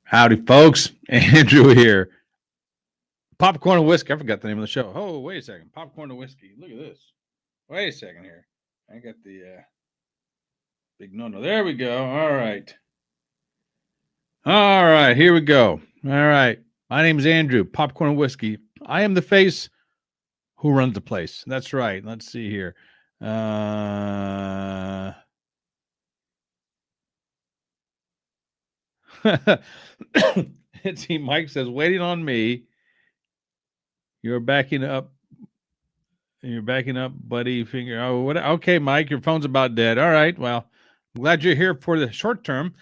Howdy, folks. Andrew here. Popcorn and whiskey. I forgot the name of the show. Oh, wait a second. Popcorn and whiskey. Look at this. Wait a second here. I got the big no. There we go. All right. All right. Here we go. All right. My name is Andrew. Popcorn and whiskey. I am the face who runs the place. That's right. Let's see here. See, Mike says, waiting on me. You're backing up. You're backing up, buddy. Finger. Oh, what? Okay, Mike, your phone's about dead. All right. Well, I'm glad you're here for the short term.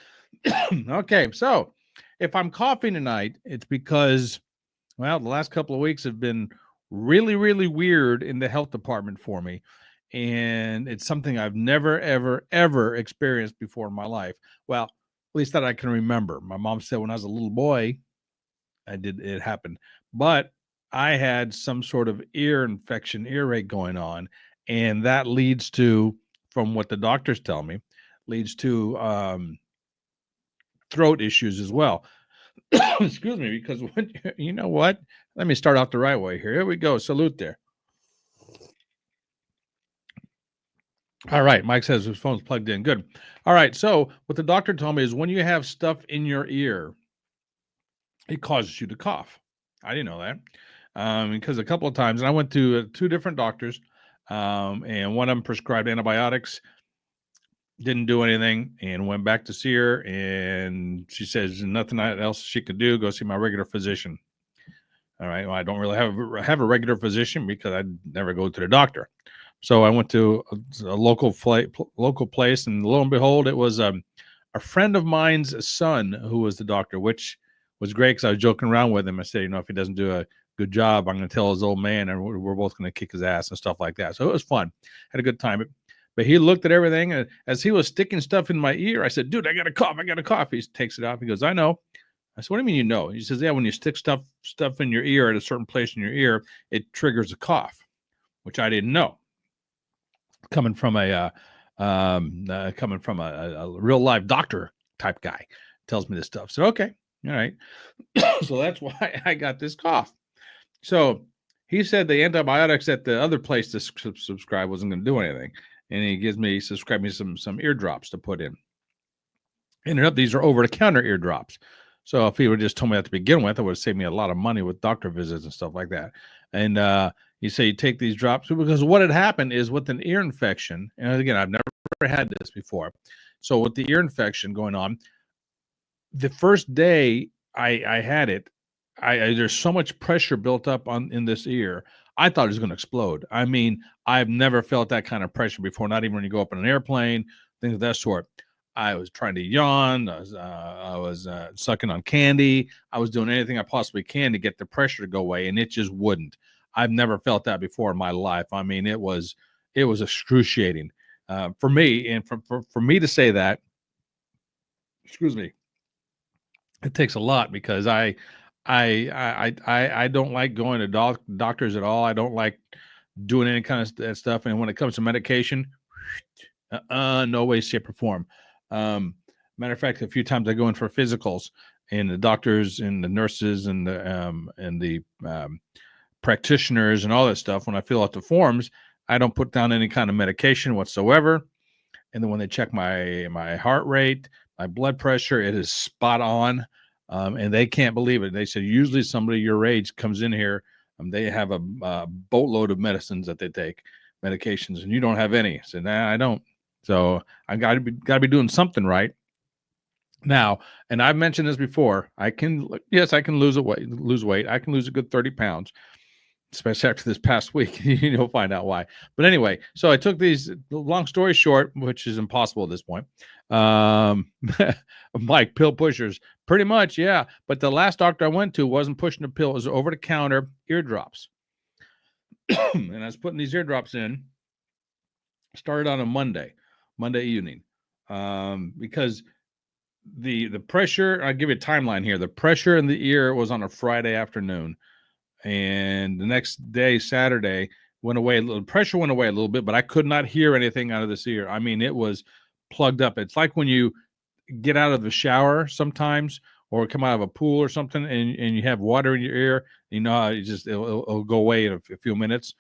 Okay, so if I'm coughing tonight, it's because, well, the last couple of weeks have been really, really weird in the health department for me. And it's something I've never, ever, ever experienced before in my life. Well, at least that I can remember. My mom said when I was a little boy, it happened. But I had some sort of ear infection, earache going on. And that leads to, from what the doctors tell me, leads to throat issues as well. Excuse me, because when, you know what? Let me start off the right way here. Here we go. Salute there. All right. Mike says his phone's plugged in. Good. All right. So what the doctor told me is when you have stuff in your ear, it causes you to cough. I didn't know that. Because a couple of times, and I went to two different doctors, and one of them prescribed antibiotics, didn't do anything, and went back to see her, and she says nothing else she could do. Go see my regular physician. All right. Well, I don't really have a regular physician because I never go to the doctor. So I went to a local place, and lo and behold, it was a friend of mine's son who was the doctor, which was great because I was joking around with him. I said, if he doesn't do a good job, I'm going to tell his old man, and we're both going to kick his ass and stuff like that. So it was fun. Had a good time. But he looked at everything, and as he was sticking stuff in my ear, I said, dude, I got a cough. He takes it off. He goes, I know. I said, what do you mean you know? He says, yeah, when you stick stuff in your ear at a certain place in your ear, it triggers a cough, which I didn't know. Coming from a real life doctor type guy tells me this stuff. So, okay. All right. So that's why I got this cough. So he said the antibiotics at the other place to subscribe wasn't going to do anything. And he subscribed me some eardrops to put in. Ended up, these are over-the-counter eardrops. So if he would just told me that to begin with, it would have saved me a lot of money with doctor visits and stuff like that. And you say you take these drops because what had happened is with an ear infection, and again, I've never had this before. So with the ear infection going on, the first day I had it, there's so much pressure built up in this ear. I thought it was going to explode. I mean, I've never felt that kind of pressure before, not even when you go up in an airplane, things of that sort. I was trying to yawn. I was sucking on candy. I was doing anything I possibly can to get the pressure to go away, and it just wouldn't. I've never felt that before in my life. I mean, it was excruciating for me, and for me to say that, excuse me, it takes a lot because I don't like going to doctors at all. I don't like doing any kind of that stuff. And when it comes to medication, no way, shape, or form. Matter of fact, a few times I go in for physicals, and the doctors and the nurses and the practitioners and all that stuff, when I fill out the forms, I don't put down any kind of medication whatsoever. And then when they check my heart rate, my blood pressure, it is spot on. And they can't believe it. They said usually somebody your age comes in here, they have a boatload of medicines that they take, medications, and you don't have any. I said, nah, I don't. So I got to be doing something right now. And I've mentioned this before. I can lose weight. I can lose a good 30 pounds, especially after this past week. You'll find out why. But anyway, so I took these, long story short, which is impossible at this point. Mike, pill pushers, pretty much. Yeah. But the last doctor I went to wasn't pushing a pill. It was over the counter eardrops. And I was putting these eardrops in, started on a Monday evening. Because the pressure, I'll give you a timeline here. The pressure in the ear was on a Friday afternoon. And the next day, Saturday, went away. The pressure went away a little bit, but I could not hear anything out of this ear. I mean, it was plugged up. It's like when you get out of the shower sometimes or come out of a pool or something, and you have water in your ear, you know how it'll go away in a few minutes.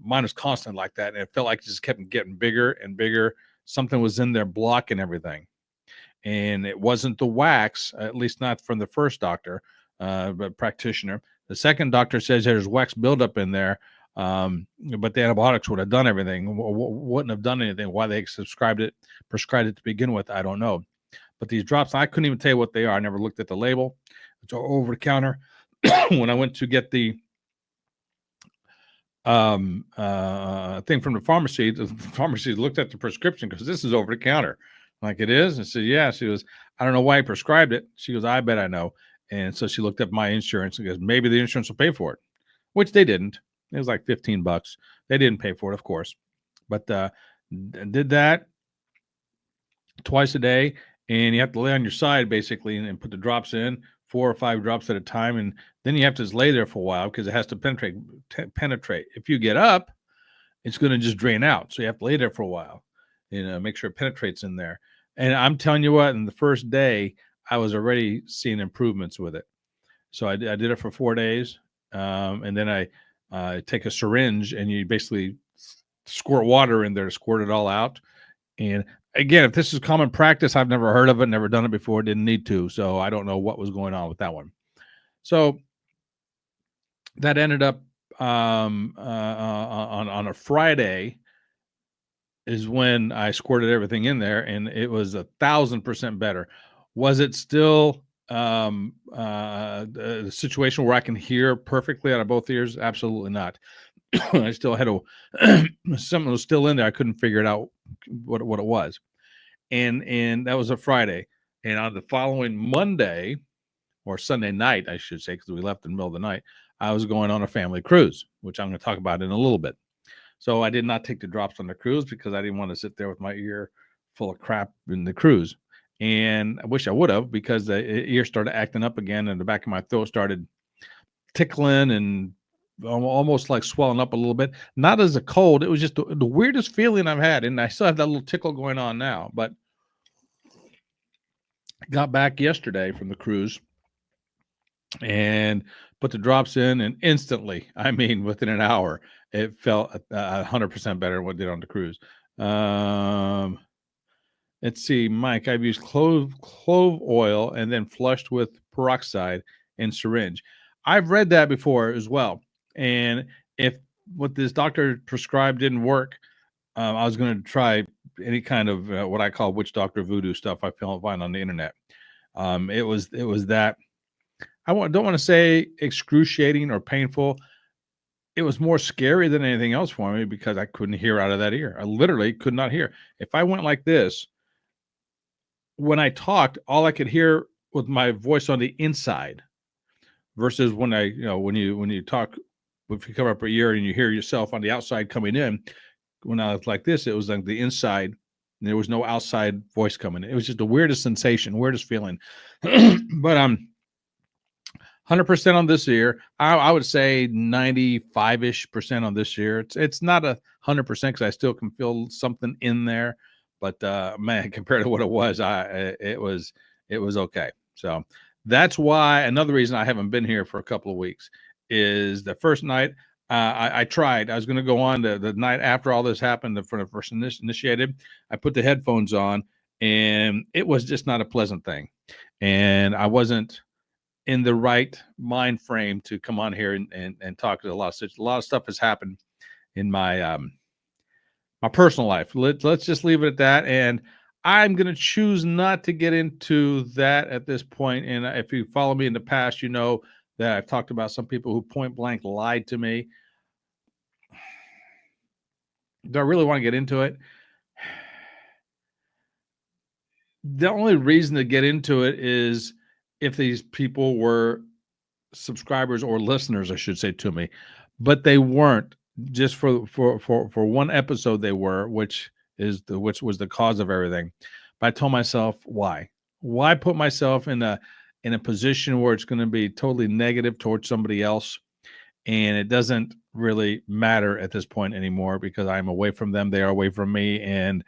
Mine was constant like that, and it felt like it just kept getting bigger and bigger. Something was in there blocking everything, and it wasn't the wax, at least not from the first doctor, but practitioner. The second doctor says there's wax buildup in there, but the antibiotics would have done everything. Wouldn't have done anything. Why they prescribed it to begin with, I don't know. But these drops, I couldn't even tell you what they are. I never looked at the label. It's over the counter. When I went to get the thing from the pharmacy looked at the prescription because this is over the counter. Like, it is? I said, yeah. She goes, I don't know why he prescribed it. She goes, I bet I know. And so she looked up my insurance and goes, maybe the insurance will pay for it, which they didn't. It was like $15. They didn't pay for it, of course, but did that twice a day. And you have to lay on your side basically and put the drops in, 4 or 5 drops at a time. And then you have to just lay there for a while because it has to penetrate. If you get up, it's going to just drain out. So you have to lay there for a while, make sure it penetrates in there. And I'm telling you what, in the first day, I was already seeing improvements with it. So I did it for 4 days. And then I take a syringe and you basically squirt water in there to squirt it all out. And again, if this is common practice, I've never heard of it, never done it before, didn't need to. So I don't know what was going on with that one. So that ended up on a Friday is when I squirted everything in there, and it was 1,000% better. Was it still the situation where I can hear perfectly out of both ears? Absolutely not. I still had something was still in there. I couldn't figure it out what it was. And that was a Friday. And on the following Monday or Sunday night, I should say, because we left in the middle of the night, I was going on a family cruise, which I'm going to talk about in a little bit. So I did not take the drops on the cruise because I didn't want to sit there with my ear full of crap in the cruise. And I wish I would have, because the ear started acting up again and the back of my throat started tickling and almost like swelling up a little bit. Not as a cold. It was just the weirdest feeling I've had. And I still have that little tickle going on now. But I got back yesterday from the cruise and put the drops in, and instantly, I mean, within an hour, it felt 100% better than what it did on the cruise. Let's see, Mike, I've used clove oil and then flushed with peroxide and syringe. I've read that before as well. And if what this doctor prescribed didn't work, I was going to try any kind of what I call witch doctor voodoo stuff I find on the internet. It was that, don't want to say excruciating or painful. It was more scary than anything else for me because I couldn't hear out of that ear. I literally could not hear. If I went like this, when I talked, all I could hear was my voice on the inside, versus when when you talk, if you cover up your ear and you hear yourself on the outside coming in. When I was like this, it was like the inside. And there was no outside voice coming in. It was just the weirdest sensation, weirdest feeling. But I'm 100% on this ear. I would say 95-ish% on this ear. It's not 100% because I still can feel something in there, but man, compared to what it was, it was okay. So that's why another reason I haven't been here for a couple of weeks is the first night I tried. I was going to go on the night after all this happened, the first initiated. I put the headphones on, and it was just not a pleasant thing, and I wasn't in the right mind frame to come on here and talk to a lot of stuff has happened in my my personal life. Let's just leave it at that. And I'm going to choose not to get into that at this point. And if you follow me in the past, you know that I've talked about some people who point blank lied to me. Do I really want to get into it? The only reason to get into it is if these people were subscribers or listeners, I should say, to me, but they weren't. Just for one episode they were, which was the cause of everything. But I told myself, why put myself in a position where it's going to be totally negative towards somebody else, and it doesn't really matter at this point anymore because I'm away from them, they are away from me, and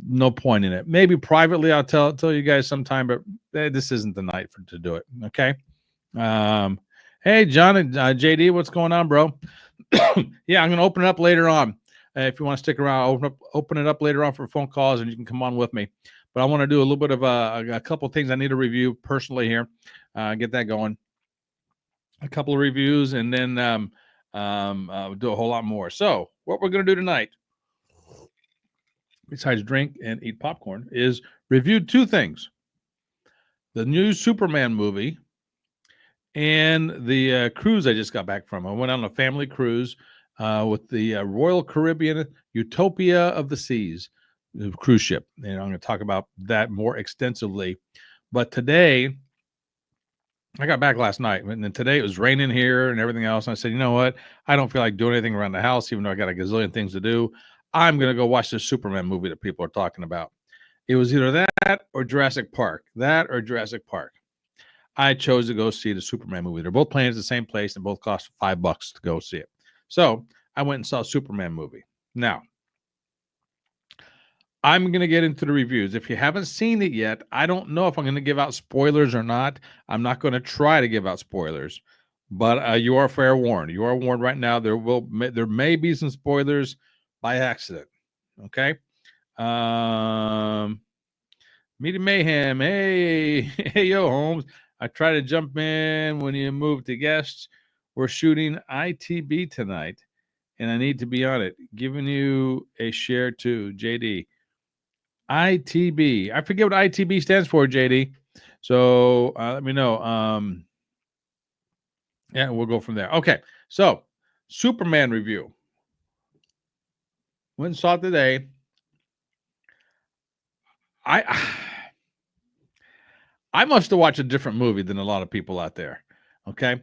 no point in it. Maybe privately I'll tell you guys sometime, but this isn't the night to do it. Okay. Hey, John and JD, what's going on, bro? Yeah, I'm going to open it up later on. If you want to stick around, I'll open it up later on for phone calls, and you can come on with me. But I want to do a little bit of a couple things I need to review personally here, get that going. A couple of reviews, and then do a whole lot more. So, what we're going to do tonight, besides drink and eat popcorn, is review two things: the new Superman movie and the cruise I just got back from. I went on a family cruise with the Royal Caribbean Utopia of the Seas cruise ship. And I'm going to talk about that more extensively. But today, I got back last night, and then today it was raining here and everything else. And I said, you know what? I don't feel like doing anything around the house, even though I got a gazillion things to do. I'm going to go watch this Superman movie that people are talking about. It was either that or Jurassic Park. I chose to go see the Superman movie. They're both playing at the same place and both cost $5 to go see it. So I went and saw Superman movie. Now, I'm going to get into the reviews. If you haven't seen it yet, I don't know if I'm going to give out spoilers or not. I'm not going to try to give out spoilers, but you are fair warned. You are warned right now. There may be some spoilers by accident. Okay. Media Mayhem. Hey, hey, yo, Holmes. I try to jump in when you move to guests. We're shooting ITB tonight, and I need to be on it. Giving you a share too, JD. ITB. I forget what ITB stands for, JD. So let me know. Yeah, we'll go from there. Okay, so Superman review. Went and saw it today. I must have watched a different movie than a lot of people out there. Okay.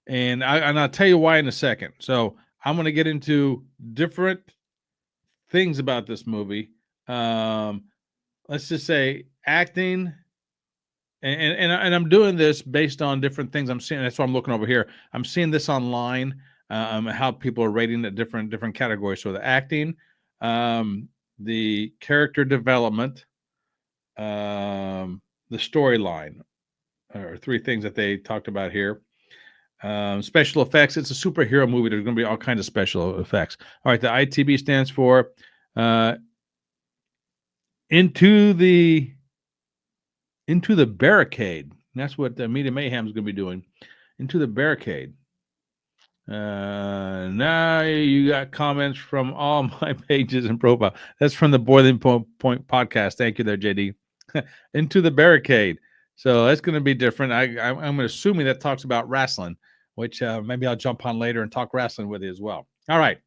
And I'll tell you why in a second. So I'm going to get into different things about this movie. Let's just say acting, and I'm doing this based on different things I'm seeing. That's why I'm looking over here. I'm seeing this online, how people are rating the different categories. So the acting, the character development, the storyline are three things that they talked about here. Special effects. It's a superhero movie. There's going to be all kinds of special effects. All right. The ITB stands for Into the Barricade. That's what the Media Mayhem is going to be doing. Into the Barricade. Now you got comments from all my pages and profile. That's from the Boiling Point podcast. Thank you there, JD. Into the Barricade. So that's going to be different. I'm assuming that talks about wrestling, which maybe I'll jump on later and talk wrestling with you as well. All right.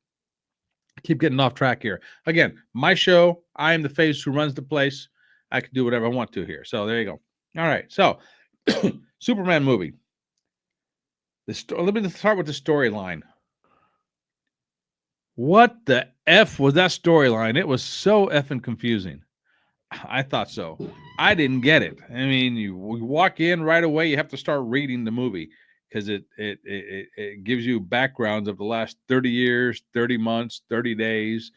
Keep getting off track here. Again, my show. I am the face who runs the place. I can do whatever I want to here. So there you go. All right. So Superman movie. Let me start with the storyline. What the F was that storyline? It was so effing confusing. I thought so. I didn't get it. I mean, you walk in right away, you have to start reading the movie because it gives you backgrounds of the last 30 years, 30 months, 30 days,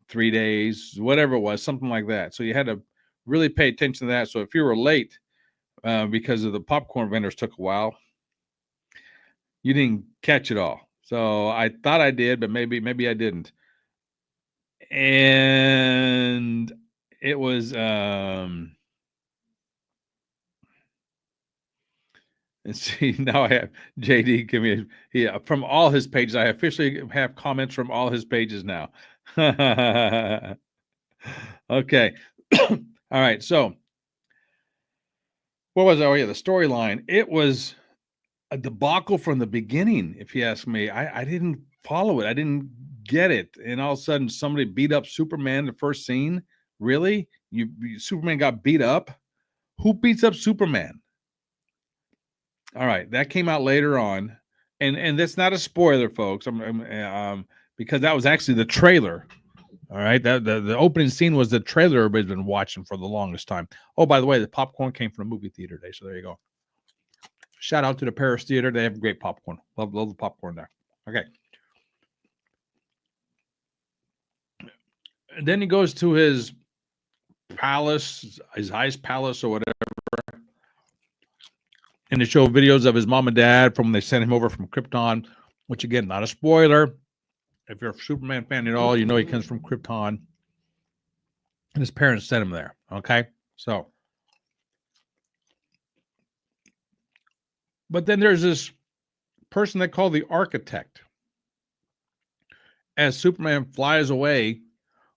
3 days, whatever it was, something like that. So you had to really pay attention to that. So if you were late because of the popcorn vendors took a while, you didn't catch it all. So I thought I did, but maybe I didn't. And it was and see, now I have JD give me from all his pages. I officially have comments from all his pages now. Okay. All right. So what was it? Oh yeah, the storyline. It was a debacle from the beginning, if you ask me. I didn't follow it. I didn't get it. And all of a sudden somebody beat up Superman in the first scene. Really? Superman got beat up? Who beats up Superman? All right, that came out later on, and that's not a spoiler, folks. Because that was actually the trailer. All right, that the opening scene was the trailer everybody's been watching for the longest time. Oh, by the way, the popcorn came from a movie theater today, so there you go. Shout out to the Paris Theater; they have great popcorn. Love the popcorn there. Okay, and then he goes to his palace, his ice palace or whatever. And they show videos of his mom and dad from when they sent him over from Krypton, which again, not a spoiler. If you're a Superman fan at all, you know he comes from Krypton. And his parents sent him there. Okay. So, but then there's this person they call the architect. As Superman flies away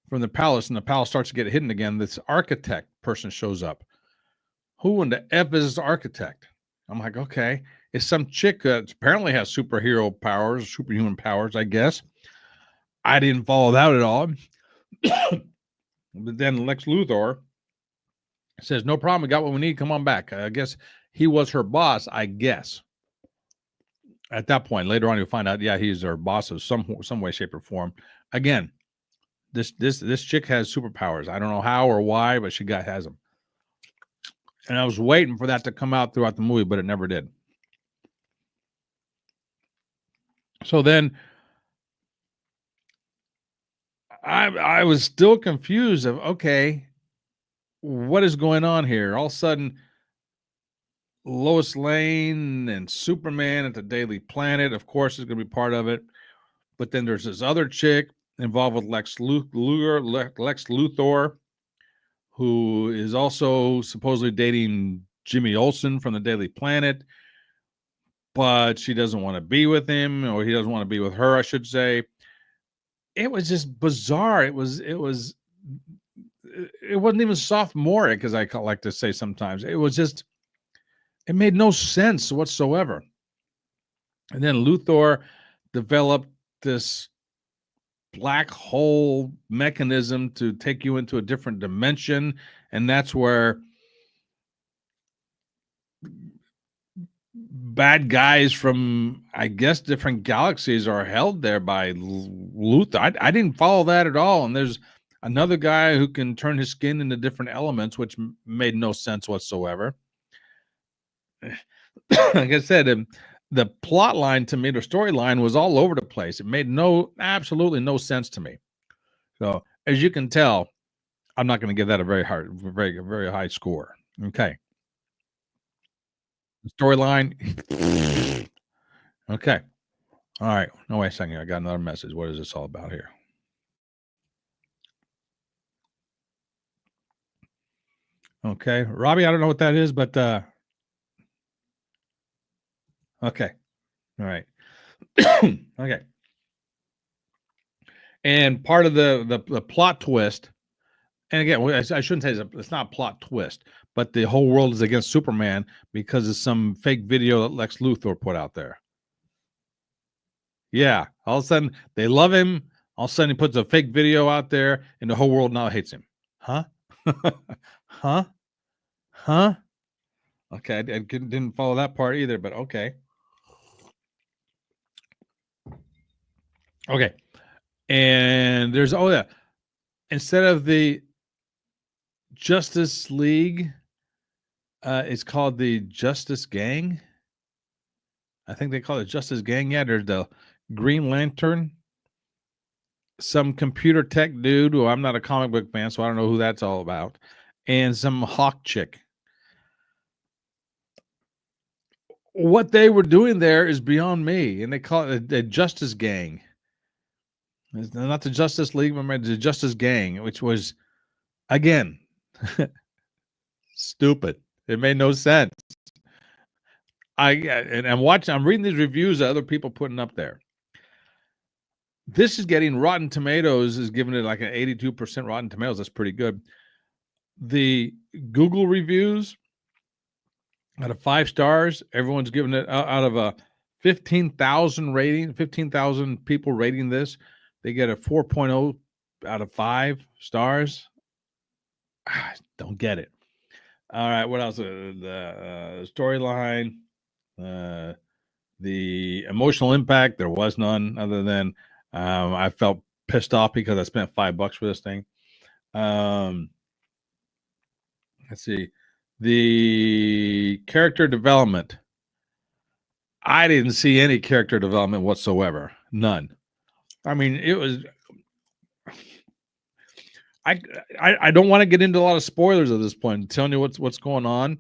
from the palace and the palace starts to get hidden again, this architect person shows up. Who in the F is this architect? I'm like, okay. It's some chick that apparently has superhero powers, superhuman powers, I guess. I didn't follow that at all. But then Lex Luthor says, no problem. We got what we need. Come on back. I guess he was her boss, I guess. At that point, later on, you'll find out, yeah, he's her boss of some way, shape, or form. Again, this chick has superpowers. I don't know how or why, but she has them. And I was waiting for that to come out throughout the movie, but it never did. So then I was still confused of, okay, what is going on here? All of a sudden, Lois Lane and Superman at the Daily Planet, of course, is going to be part of it. But then there's this other chick involved with Lex Luthor, who is also supposedly dating Jimmy Olsen from the Daily Planet, but she doesn't want to be with him, or he doesn't want to be with her, I should say. It was just bizarre. It wasn't even sophomoric, as I like to say sometimes. It made no sense whatsoever. And then Luthor developed this black hole mechanism to take you into a different dimension, and that's where bad guys from, I guess, different galaxies are held there by Luthor. I didn't follow that at all. And there's another guy who can turn his skin into different elements, which made no sense whatsoever. Like I said, the plot line to me, the storyline was all over the place. It made absolutely no sense to me. So as you can tell, I'm not going to give that a very high score. Okay. Storyline. Okay. All right. No, wait a second. I got another message. What is this all about here? Okay. Robbie, I don't know what that is, but okay. All right. Okay. And part of the plot twist, and again, I shouldn't say it's not a plot twist, but the whole world is against Superman because of some fake video that Lex Luthor put out there. Yeah. All of a sudden, they love him. All of a sudden, he puts a fake video out there, and the whole world now hates him. Huh? Huh? Huh? Okay. I didn't follow that part either, but okay. Okay. And there's, oh, yeah. Instead of the Justice League, it's called the Justice Gang. I think they call it Justice Gang. Yeah, there's the Green Lantern, some computer tech dude who I'm not a comic book fan, so I don't know who that's all about, and some hawk chick. What they were doing there is beyond me, and they call it the Justice Gang. It's not the Justice League, but the Justice Gang, which was, again, stupid. It made no sense. I'm reading these reviews that other people putting up there. This is getting Rotten Tomatoes is giving it like an 82% Rotten Tomatoes. That's pretty good. The Google reviews out of 5 stars, everyone's giving it out of a 15,000 rating, 15,000 people rating this. They get a 4.0 out of 5 stars. Don't get it. All right, what else? The storyline, the emotional impact. There was none, other than I felt pissed off because I spent $5 for this thing. Let's see, the character development. I didn't see any character development whatsoever. None. I mean, it was I don't want to get into a lot of spoilers at this point. I'm telling you what's going on.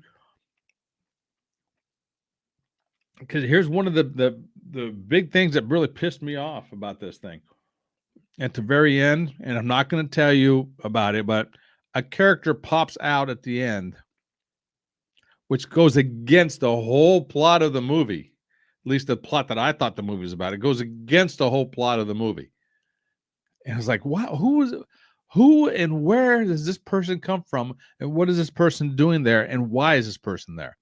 Because here's one of the big things that really pissed me off about this thing. At the very end, and I'm not going to tell you about it, but a character pops out at the end, which goes against the whole plot of the movie. At least the plot that I thought the movie was about. It goes against the whole plot of the movie. And I was like, wow, who and where does this person come from? And what is this person doing there? And why is this person there?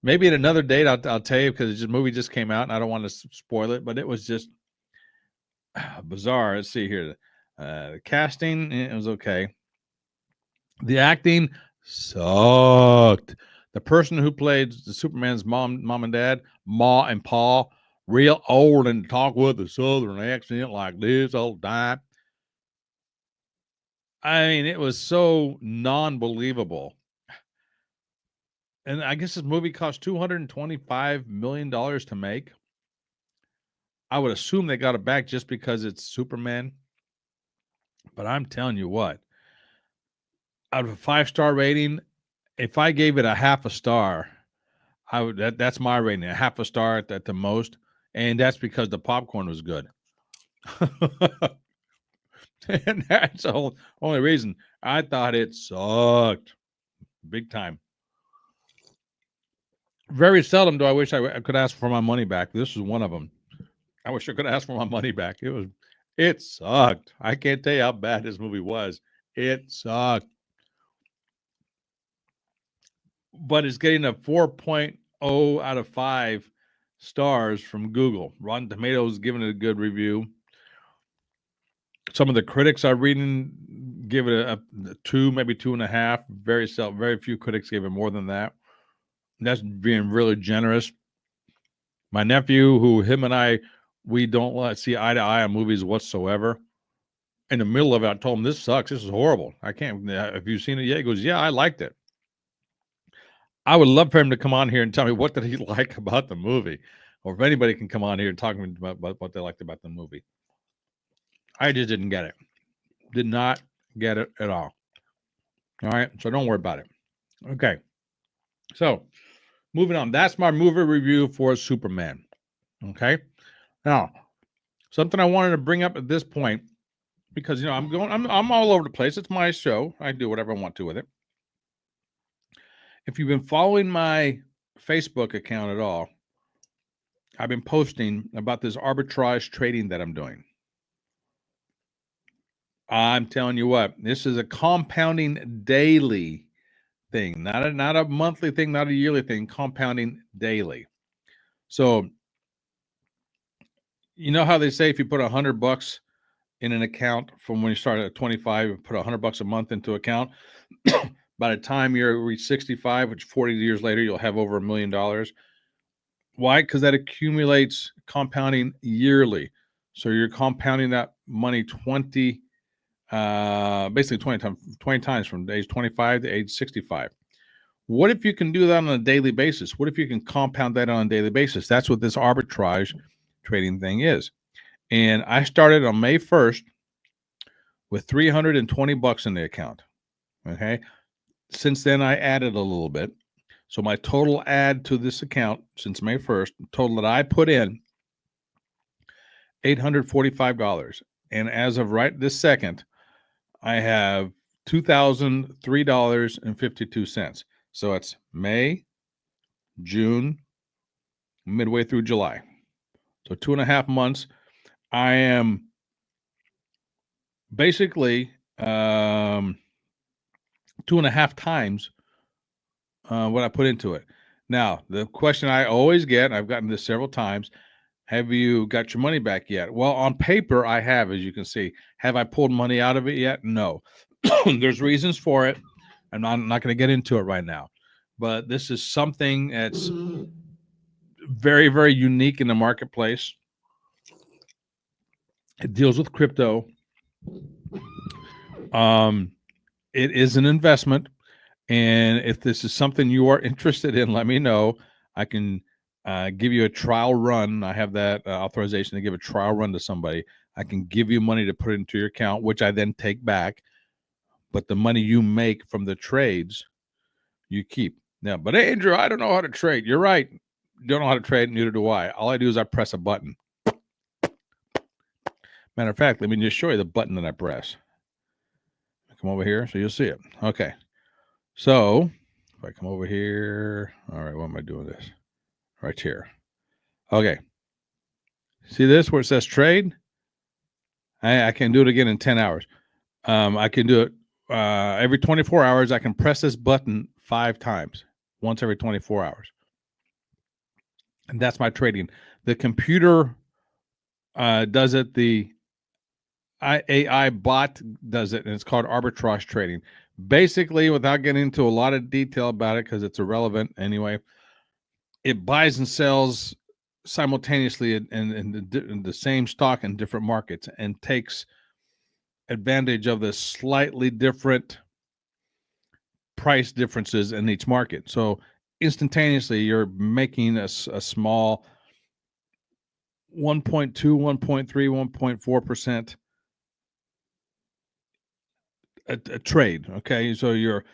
Maybe at another date, I'll tell you, because the movie just came out and I don't want to spoil it, but it was just bizarre. Let's see here. The casting, it was okay. The acting sucked. The person who played the Superman's mom and dad, Ma and Pa, real old and talk with a southern accent like this all the time. I mean, it was so non-believable. And I guess this movie cost $225 million to make. I would assume they got it back just because it's Superman. But I'm telling you what, out of a 5-star rating, if I gave it a half a star, I would that's my rating, a half a star at the most. And that's because the popcorn was good. And that's the only reason. I thought it sucked big time. Very seldom do I wish I could ask for my money back. This was one of them. I wish I could ask for my money back. It sucked. I can't tell you how bad this movie was. It sucked. But it's getting a 4.0 out of 5 stars from Google. Rotten Tomatoes giving it a good review. Some of the critics I'm reading give it a 2, maybe 2.5. Very few critics gave it more than that. That's being really generous. My nephew, who him and I, we don't see eye to eye on movies whatsoever. In the middle of it, I told him, this sucks. This is horrible. I can't. Have you seen it yet? He goes, yeah, I liked it. I would love for him to come on here and tell me what did he like about the movie. Or if anybody can come on here and talk to me about what they liked about the movie. I just didn't get it. Did not get it at all. All right. So don't worry about it. Okay. So moving on. That's my movie review for Superman. Okay. Now, something I wanted to bring up at this point, because I'm all over the place. It's my show. I do whatever I want to with it. If you've been following my Facebook account at all, I've been posting about this arbitrage trading that I'm doing. I'm telling you what, this is a compounding daily thing, not a monthly thing, not a yearly thing, compounding daily. So, you know how they say if you put $100 in an account from when you start at 25, you put $100 a month into account. By the time you reach 65, which 40 years later, you'll have over $1 million. Why? Because that accumulates compounding yearly. So you're compounding that money basically 20 times from age 25 to age 65. What if you can do that on a daily basis? What if you can compound that on a daily basis? That's what this arbitrage trading thing is. And I started on May 1st with $320 in the account. Okay. Since then, I added a little bit. So my total add to this account since May 1st, total that I put in, $845. And as of right this second, I have $2,003.52. So it's May, June, midway through July. So 2.5 months. I am basically 2.5 times what I put into it. Now, the question I always get, and I've gotten this several times, have you got your money back yet? Well, on paper, I have, as you can see. Have I pulled money out of it yet? No. There's reasons for it. I'm not going to get into it right now. But this is something that's very, very unique in the marketplace. It deals with crypto. It is an investment. And if this is something you are interested in, let me know. I can give you a trial run. I have that authorization to give a trial run to somebody. I can give you money to put into your account, which I then take back. But the money you make from the trades, you keep. Now, but Andrew, I don't know how to trade. You're right. You don't know how to trade, neither do I. All I do is I press a button. Matter of fact, let me just show you the button that I press. Come over here so you'll see it. Okay. So if I come over here, all right, what am I doing this? Right here. Okay. See this where it says trade? I can do it again in 10 hours. I can do it every 24 hours. I can press this button 5 times, once every 24 hours. And that's my trading. The computer does it. The AI bot does it, and it's called arbitrage trading. Basically, without getting into a lot of detail about it, because it's irrelevant anyway, it buys and sells simultaneously in the same stock in different markets and takes advantage of the slightly different price differences in each market. So instantaneously, you're making a small 1.2, 1.3, 1.4% a trade. Okay, so you're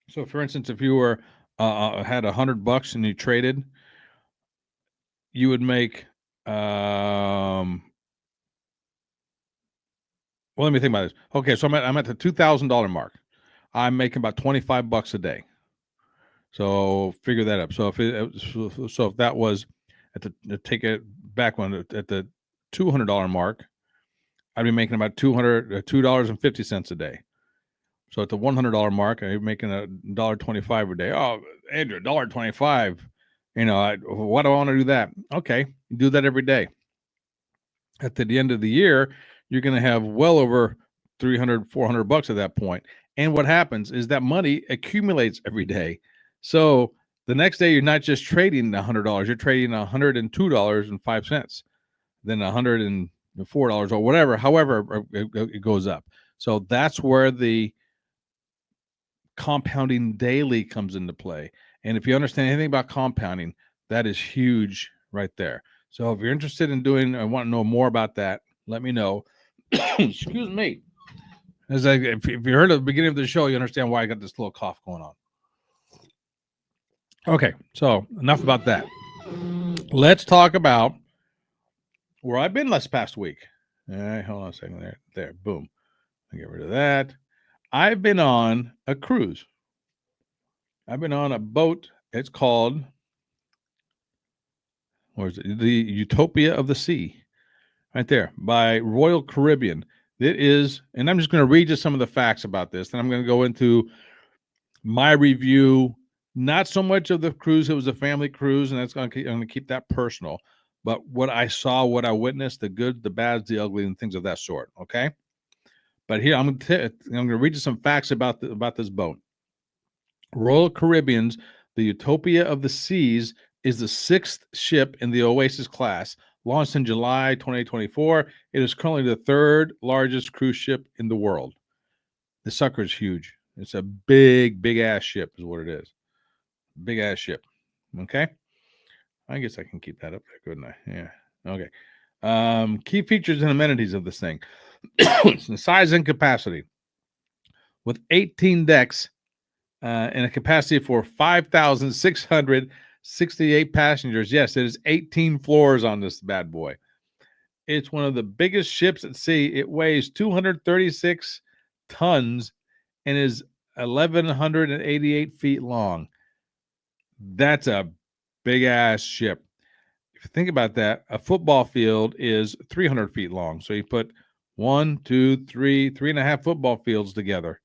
so for instance, if you were had $100 and you traded, you would make well, let me think about this. Okay, so I'm at the $2,000 mark. I'm making about $25 a day. So figure that up. So if that was at the take it back one at the $200 mark, I'd be making about $2.50 a day. So at the $100 mark, I'm making $1.25 a day. Oh, Andrew, $1.25. Why do I want to do that? Okay, you do that every day. At the end of the year, you're going to have well over $300, $400 at that point. And what happens is that money accumulates every day. So the next day, you're not just trading $100, you're trading $102.05, then $104 or whatever, however it goes up. So that's where the compounding daily comes into play. And if you understand anything about compounding, that is huge right there. So if you're interested in doing, I want to know more about that, let me know. Excuse me. If you heard at the beginning of the show, you understand why I got this little cough going on. Okay, so enough about that. Let's talk about where I've been this past week. All right, hold on a second there. Boom. I'll get rid of that. I've been on a cruise. I've been on a boat. It's called, what is it? The Utopia of the Sea. Right there, by Royal Caribbean. It is, and I'm just going to read you some of the facts about this. Then I'm going to go into my review, not so much of the cruise. It was a family cruise, and I'm going to keep that personal. But what I saw, what I witnessed, the good, the bad, the ugly, and things of that sort. Okay. But here I'm going to read you some facts about this boat. Royal Caribbean's the Utopia of the Seas is the 6th ship in the Oasis class. Launched in July 2024, it is currently the 3rd largest cruise ship in the world. The sucker is huge. It's a big, big ass ship is what it is. Big ass ship. Okay. I guess I can keep that up there, couldn't I? Yeah. Okay. Key features and amenities of this thing. The size and capacity. With 18 decks and a capacity for 5,668 passengers. Yes, it is 18 floors on this bad boy. It's one of the biggest ships at sea. It weighs 236 tons and is 1,188 feet long. That's a big ass ship. If you think about that, a football field is 300 feet long. So you put 1, 2, 3, 3.5 football fields together.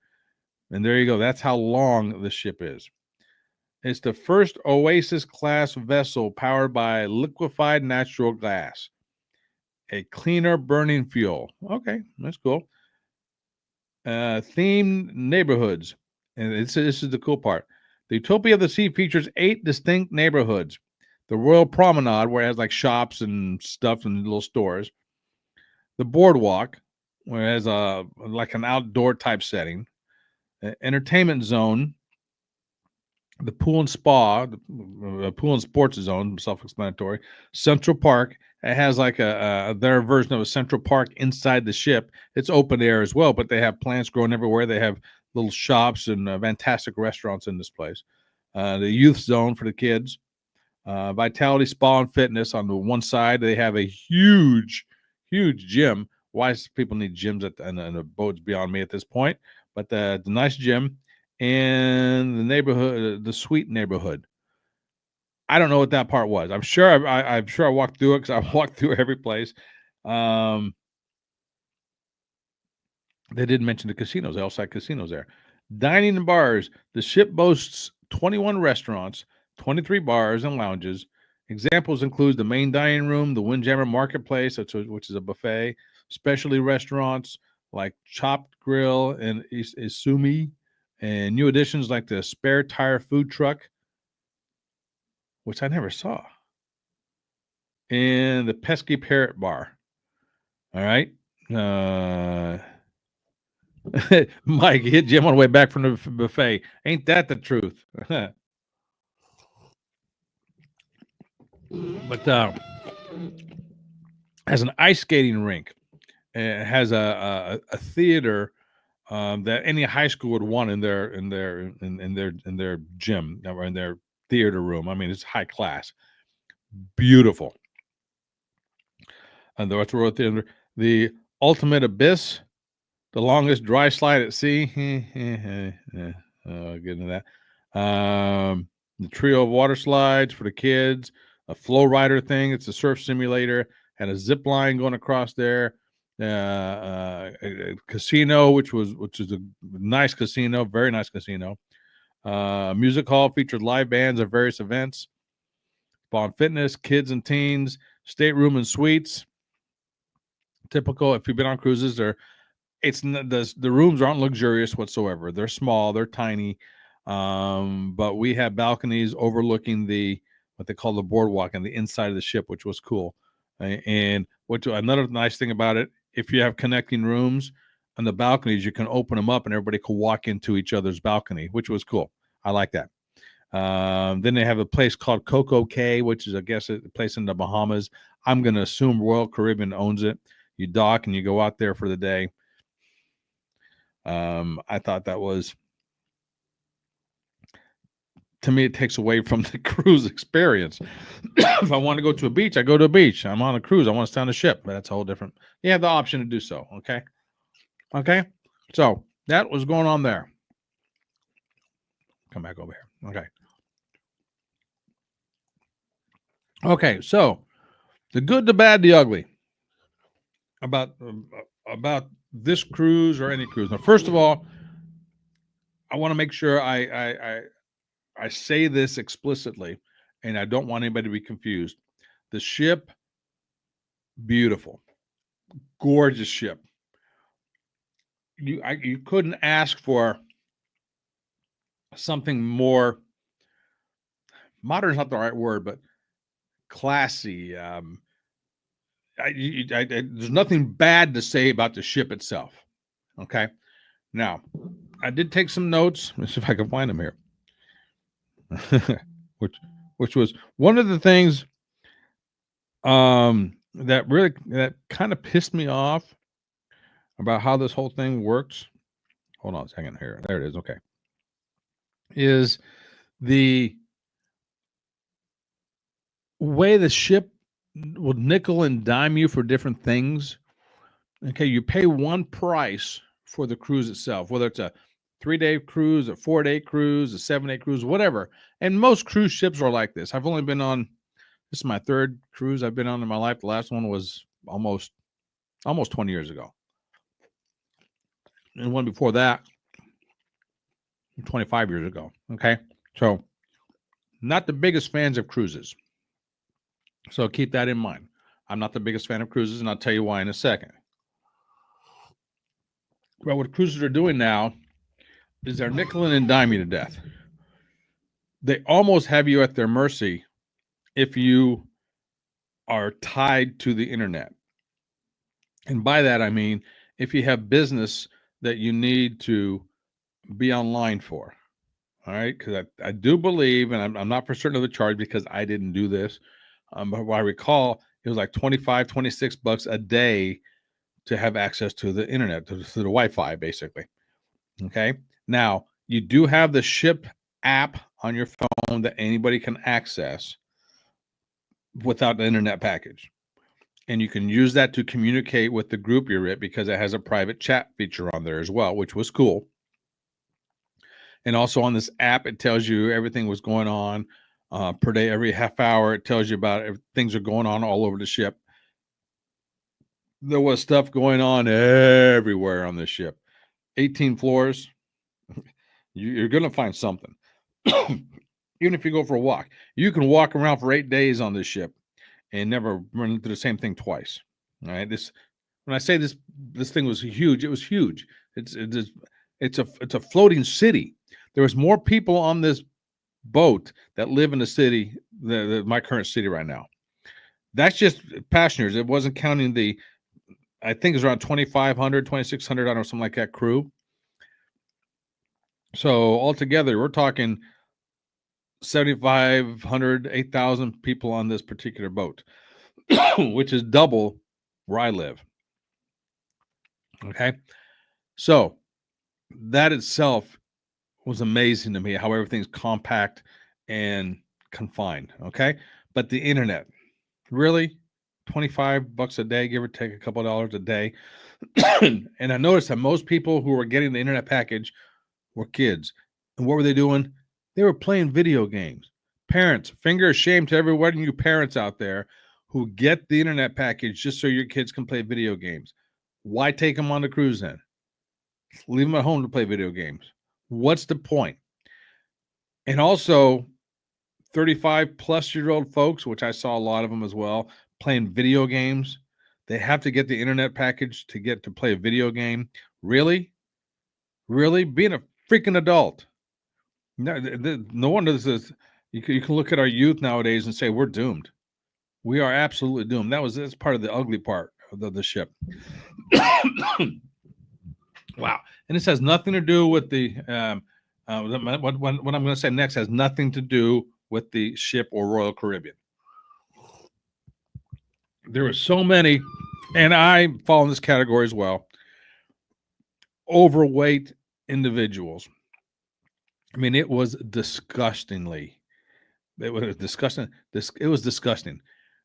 And there you go. That's how long the ship is. It's the first Oasis class vessel powered by liquefied natural gas, a cleaner burning fuel. Okay, that's cool. Themed neighborhoods. And this is the cool part. The Utopia of the Sea features 8 distinct neighborhoods. The Royal Promenade, where it has like shops and stuff and little stores. The Boardwalk, where it has like an outdoor type setting. Entertainment zone, the pool and spa, the pool and sports zone, self-explanatory, Central Park, It has like their version of a Central Park inside the ship. It's open air as well, but they have plants growing everywhere. They have little shops and fantastic restaurants in this place. The youth zone for the kids, Vitality Spa and Fitness on the one side. They have a huge, huge gym. Why people need gyms and the boat's beyond me at this point. But the nice gym and the neighborhood, the sweet neighborhood. I don't know what that part was. I'm sure I'm sure I walked through it because I walked through every place. They did mention the casinos, the outside casinos there. Dining and bars. The ship boasts 21 restaurants, 23 bars and lounges. Examples include the main dining room, the Windjammer Marketplace, which is a buffet, specialty restaurants like Chopped Grill and Isumi, and new additions like the Spare Tire Food Truck, which I never saw, and the Pesky Parrot Bar. All right. Mike, hit Jim on the way back from the buffet. Ain't that the truth? But has an ice skating rink. It has a theater that any high school would want in their gym or in their theater room. I mean, it's high class, beautiful. And the Ultimate Abyss, the longest dry slide at sea. Get into that. The trio of water slides for the kids, a flow rider thing. It's a surf simulator, and a zip line going across there. A casino, which is a nice casino, very nice casino. Music hall features live bands at various events. Spawn Fitness, kids and teens, stateroom and suites. Typical, if you've been on cruises, the rooms aren't luxurious whatsoever. They're small, they're tiny, but we have balconies overlooking what they call the boardwalk and the inside of the ship, which was cool. And another nice thing about it, if you have connecting rooms on the balconies, you can open them up and everybody can walk into each other's balcony, which was cool. I like that. Then they have a place called Coco Cay, which is, I guess, a place in the Bahamas. I'm going to assume Royal Caribbean owns it. You dock and you go out there for the day. I thought that was, to me, it takes away from the cruise experience. If I want to go to a beach, I go to a beach. I'm on a cruise. I want to stay on a ship, but that's a whole different. You have the option to do so. Okay. So that was going on there. Come back over here. Okay. So the good, the bad, the ugly about this cruise or any cruise. Now, first of all, I want to make sure I say this explicitly, and I don't want anybody to be confused. The ship, beautiful, gorgeous ship. You couldn't ask for something more modern. Is not the right word, but classy. There's nothing bad to say about the ship itself. Okay. Now, I did take some notes. Let's see if I can find them here. which was one of the things that kind of pissed me off about how this whole thing works. Hold on a second here. There it is. Okay. Is the way the ship will nickel and dime you for different things. Okay, you pay one price for the cruise itself, whether it's a 3-day cruise, a 4-day cruise, a 7-day cruise, whatever. And most cruise ships are like this. I've only been on, this is my third cruise I've been on in my life. The last one was almost 20 years ago. And one before that, 25 years ago. Okay. So not the biggest fans of cruises. So keep that in mind. I'm not the biggest fan of cruises, and I'll tell you why in a second. Well, what cruises are doing now is they're nickeling and diming to death. They almost have you at their mercy if you are tied to the internet. And by that, I mean, if you have business that you need to be online for. All right. Because I do believe, and I'm not for certain of the charge because I didn't do this, but what I recall It was like 25, 26 bucks a day to have access to the internet, to the Wi-Fi, basically. Okay. Now, you do have the ship app on your phone that anybody can access without the internet package. And you can use that to communicate with the group you're in because it has a private chat feature on there as well, which was cool. And also on this app, it tells you everything was going on per day, every half hour. It tells you about things are going on all over the ship. There was stuff going on everywhere on this ship. 18 floors. You're going to find something. Even if you go for a walk, you can walk around for 8 days on this ship and never run into the same thing twice. All right. When I say this thing was huge, it was huge. It's a floating city. There was more people on this boat that live in the city, my current city right now. That's just passengers. It wasn't counting I think it's around 2,500, 2,600, I don't know, something like that crew. So altogether, we're talking 7,500, 8,000 people on this particular boat, which is double where I live. Okay. So that itself was amazing to me, how everything's compact and confined. Okay. But the internet, really, 25 bucks a day, give or take a couple of dollars a day. And I noticed that most people who were getting the internet package were kids. And what were they doing? They were playing video games. Parents, finger of shame to every one of you parents out there who get the internet package just so your kids can play video games. Why take them on the cruise then? Leave them at home to play video games. What's the point? And also, 35 plus year old folks, which I saw a lot of them as well, playing video games. They have to get the internet package to get to play a video game. Really? Really? Being a freaking adult. No wonder this is. You can look at our youth nowadays and say we're doomed. We are absolutely doomed. That's part of the ugly part of the ship. Wow. And this has nothing to do with the what I'm going to say next has nothing to do with the ship or Royal Caribbean. There were so many, and I fall in this category as well, overweight individuals. I mean, it was disgusting. It was disgusting,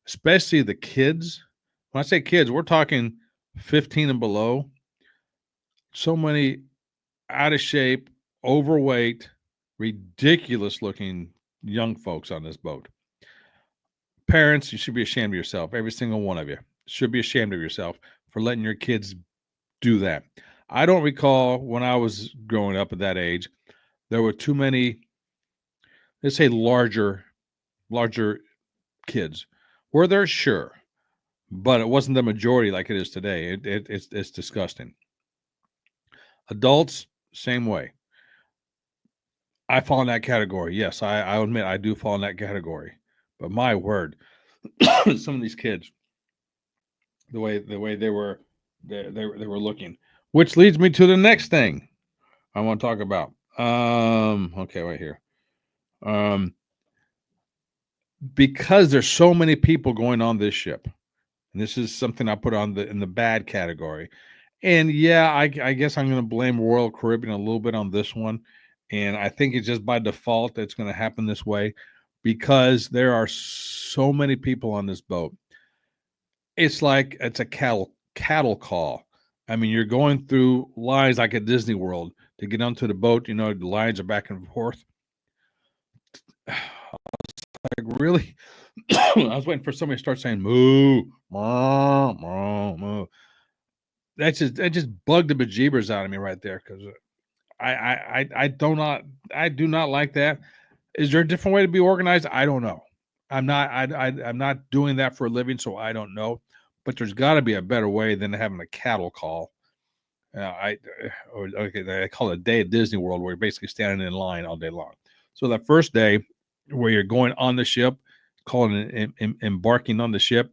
especially the kids. When I say kids, we're talking 15 and below. So many out of shape, overweight, ridiculous looking young folks on this boat. Parents, you should be ashamed of yourself. Every single one of you should be ashamed of yourself for letting your kids do that. I don't recall when I was growing up at that age, there were too many, let's say larger kids. Were there? Sure. But it wasn't the majority like it is today. It's disgusting. Adults, same way. I fall in that category. Yes, I admit I do fall in that category. But my word, some of these kids, the way they were looking, which leads me to the next thing I want to talk about. Okay, right here. Because there's so many people going on this ship, and this is something I put in the bad category. And yeah, I guess I'm going to blame Royal Caribbean a little bit on this one. And I think it's just by default that's going to happen this way because there are so many people on this boat. It's like it's a cattle call. I mean, you're going through lines like at Disney World to get onto the boat. You know, the lines are back and forth. Like, really? I was waiting for somebody to start saying moo, moo, moo, moo. That just bugged the bejeebers out of me right there because I do not like that. Is there a different way to be organized? I don't know. I'm not doing that for a living, so I don't know. But there's got to be a better way than having a cattle call. They call it a day at Disney World where you're basically standing in line all day long. So that first day where you're going on the ship, calling it embarking on the ship,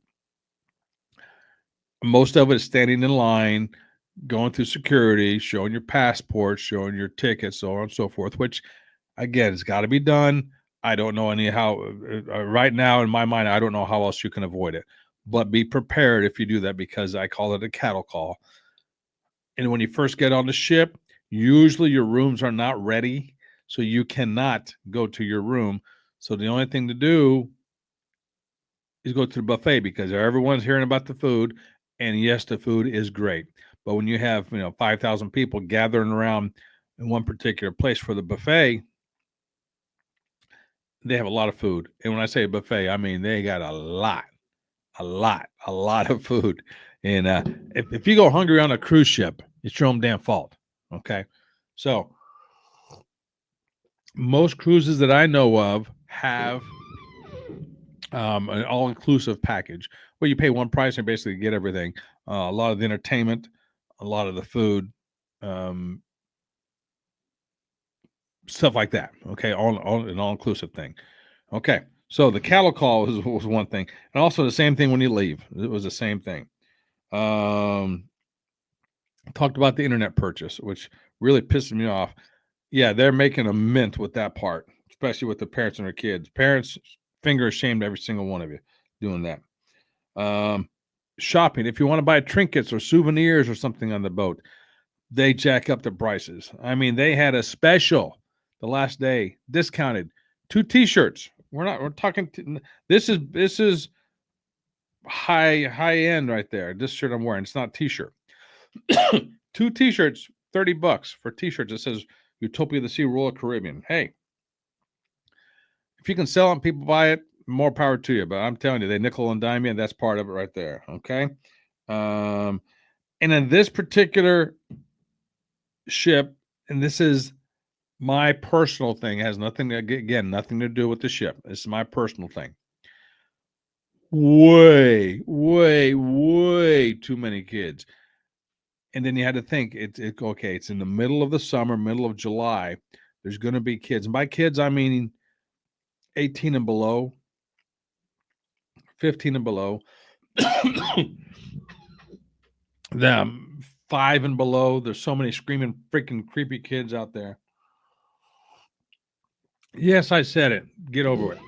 most of it is standing in line, going through security, showing your passport, showing your tickets, so on and so forth, which, again, it's got to be done. I don't know right now in my mind, I don't know how else you can avoid it. but be prepared if you do that, because I call it a cattle call. And when you first get on the ship, usually your rooms are not ready, so you cannot go to your room. So the only thing to do is go to the buffet, because everyone's hearing about the food, and yes, the food is great. But when you have 5,000 people gathering around in one particular place for the buffet, they have a lot of food. And when I say buffet, I mean they got a lot of food. And if you go hungry on a cruise ship, it's your own damn fault. Okay, so most cruises that I know of have an all-inclusive package where you pay one price and basically get everything. A lot of the entertainment, a lot of the food, um, stuff like that. Okay, all an all-inclusive thing. Okay, so the cattle call was one thing, and also the same thing when you leave. It was the same thing. Um, Talked about the internet purchase, which really pissed me off. Yeah, they're making a mint with that part, especially with the parents and their kids. Parents finger ashamed every single one of you doing that. Shopping. If you want to buy trinkets or souvenirs or something on the boat, they jack up the prices. I mean, they had a special the last day, discounted 2 T-shirts. We're talking. This is high end right there. This shirt I'm wearing, it's not a T-shirt. 2 T-shirts, $30 for T-shirts. It says Utopia the Sea Royal Caribbean. Hey, if you can sell it, people buy it, more power to you. But I'm telling you, they nickel and dime you, and that's part of it right there. Okay. And in this particular ship, and this is my personal thing, it has nothing to do with the ship. This is my personal thing. Way too many kids. And then you had to think, okay, it's in the middle of the summer, middle of July. There's going to be kids. And by kids, I mean 18 and below, 15 and below, them 5 and below. There's so many screaming, freaking creepy kids out there. Yes, I said it. Get over it.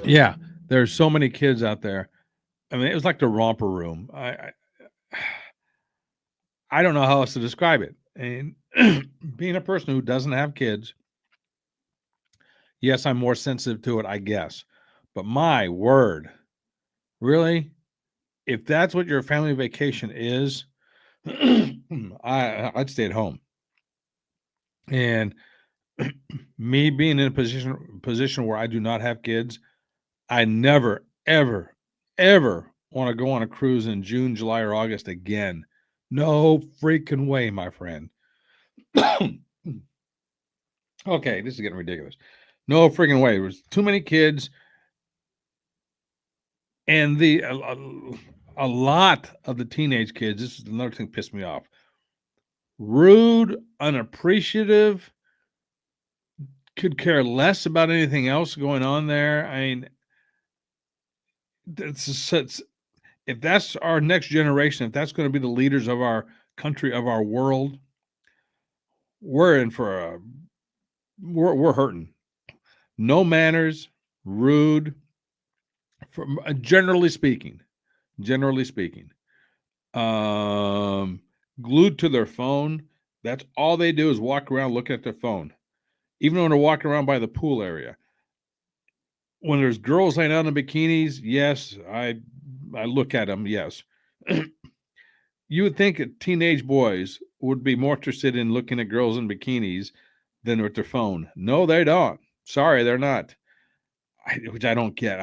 Yeah, there's so many kids out there. I mean, it was like the romper room. I don't know how else to describe it. And being a person who doesn't have kids, yes, I'm more sensitive to it, I guess. But my word, really? If that's what your family vacation is, I'd stay at home. And me being in a position where I do not have kids, I never, ever, ever want to go on a cruise in June, July, or August again. No freaking way, my friend. Okay, this is getting ridiculous. No freaking way. There's too many kids, and a lot of the teenage kids. This is another thing that pissed me off. Rude, unappreciative, could care less about anything else going on there. I mean, if that's our next generation, if that's going to be the leaders of our country, of our world, we're in for we're hurting. No manners, rude, from generally speaking, glued to their phone. That's all they do is walk around looking at their phone, even when they're walking around by the pool area. When there's girls laying out in bikinis, yes, I look at them. Yes, you would think teenage boys would be more interested in looking at girls in bikinis than with their phone. No, they don't. Sorry, they're not. Which I don't get.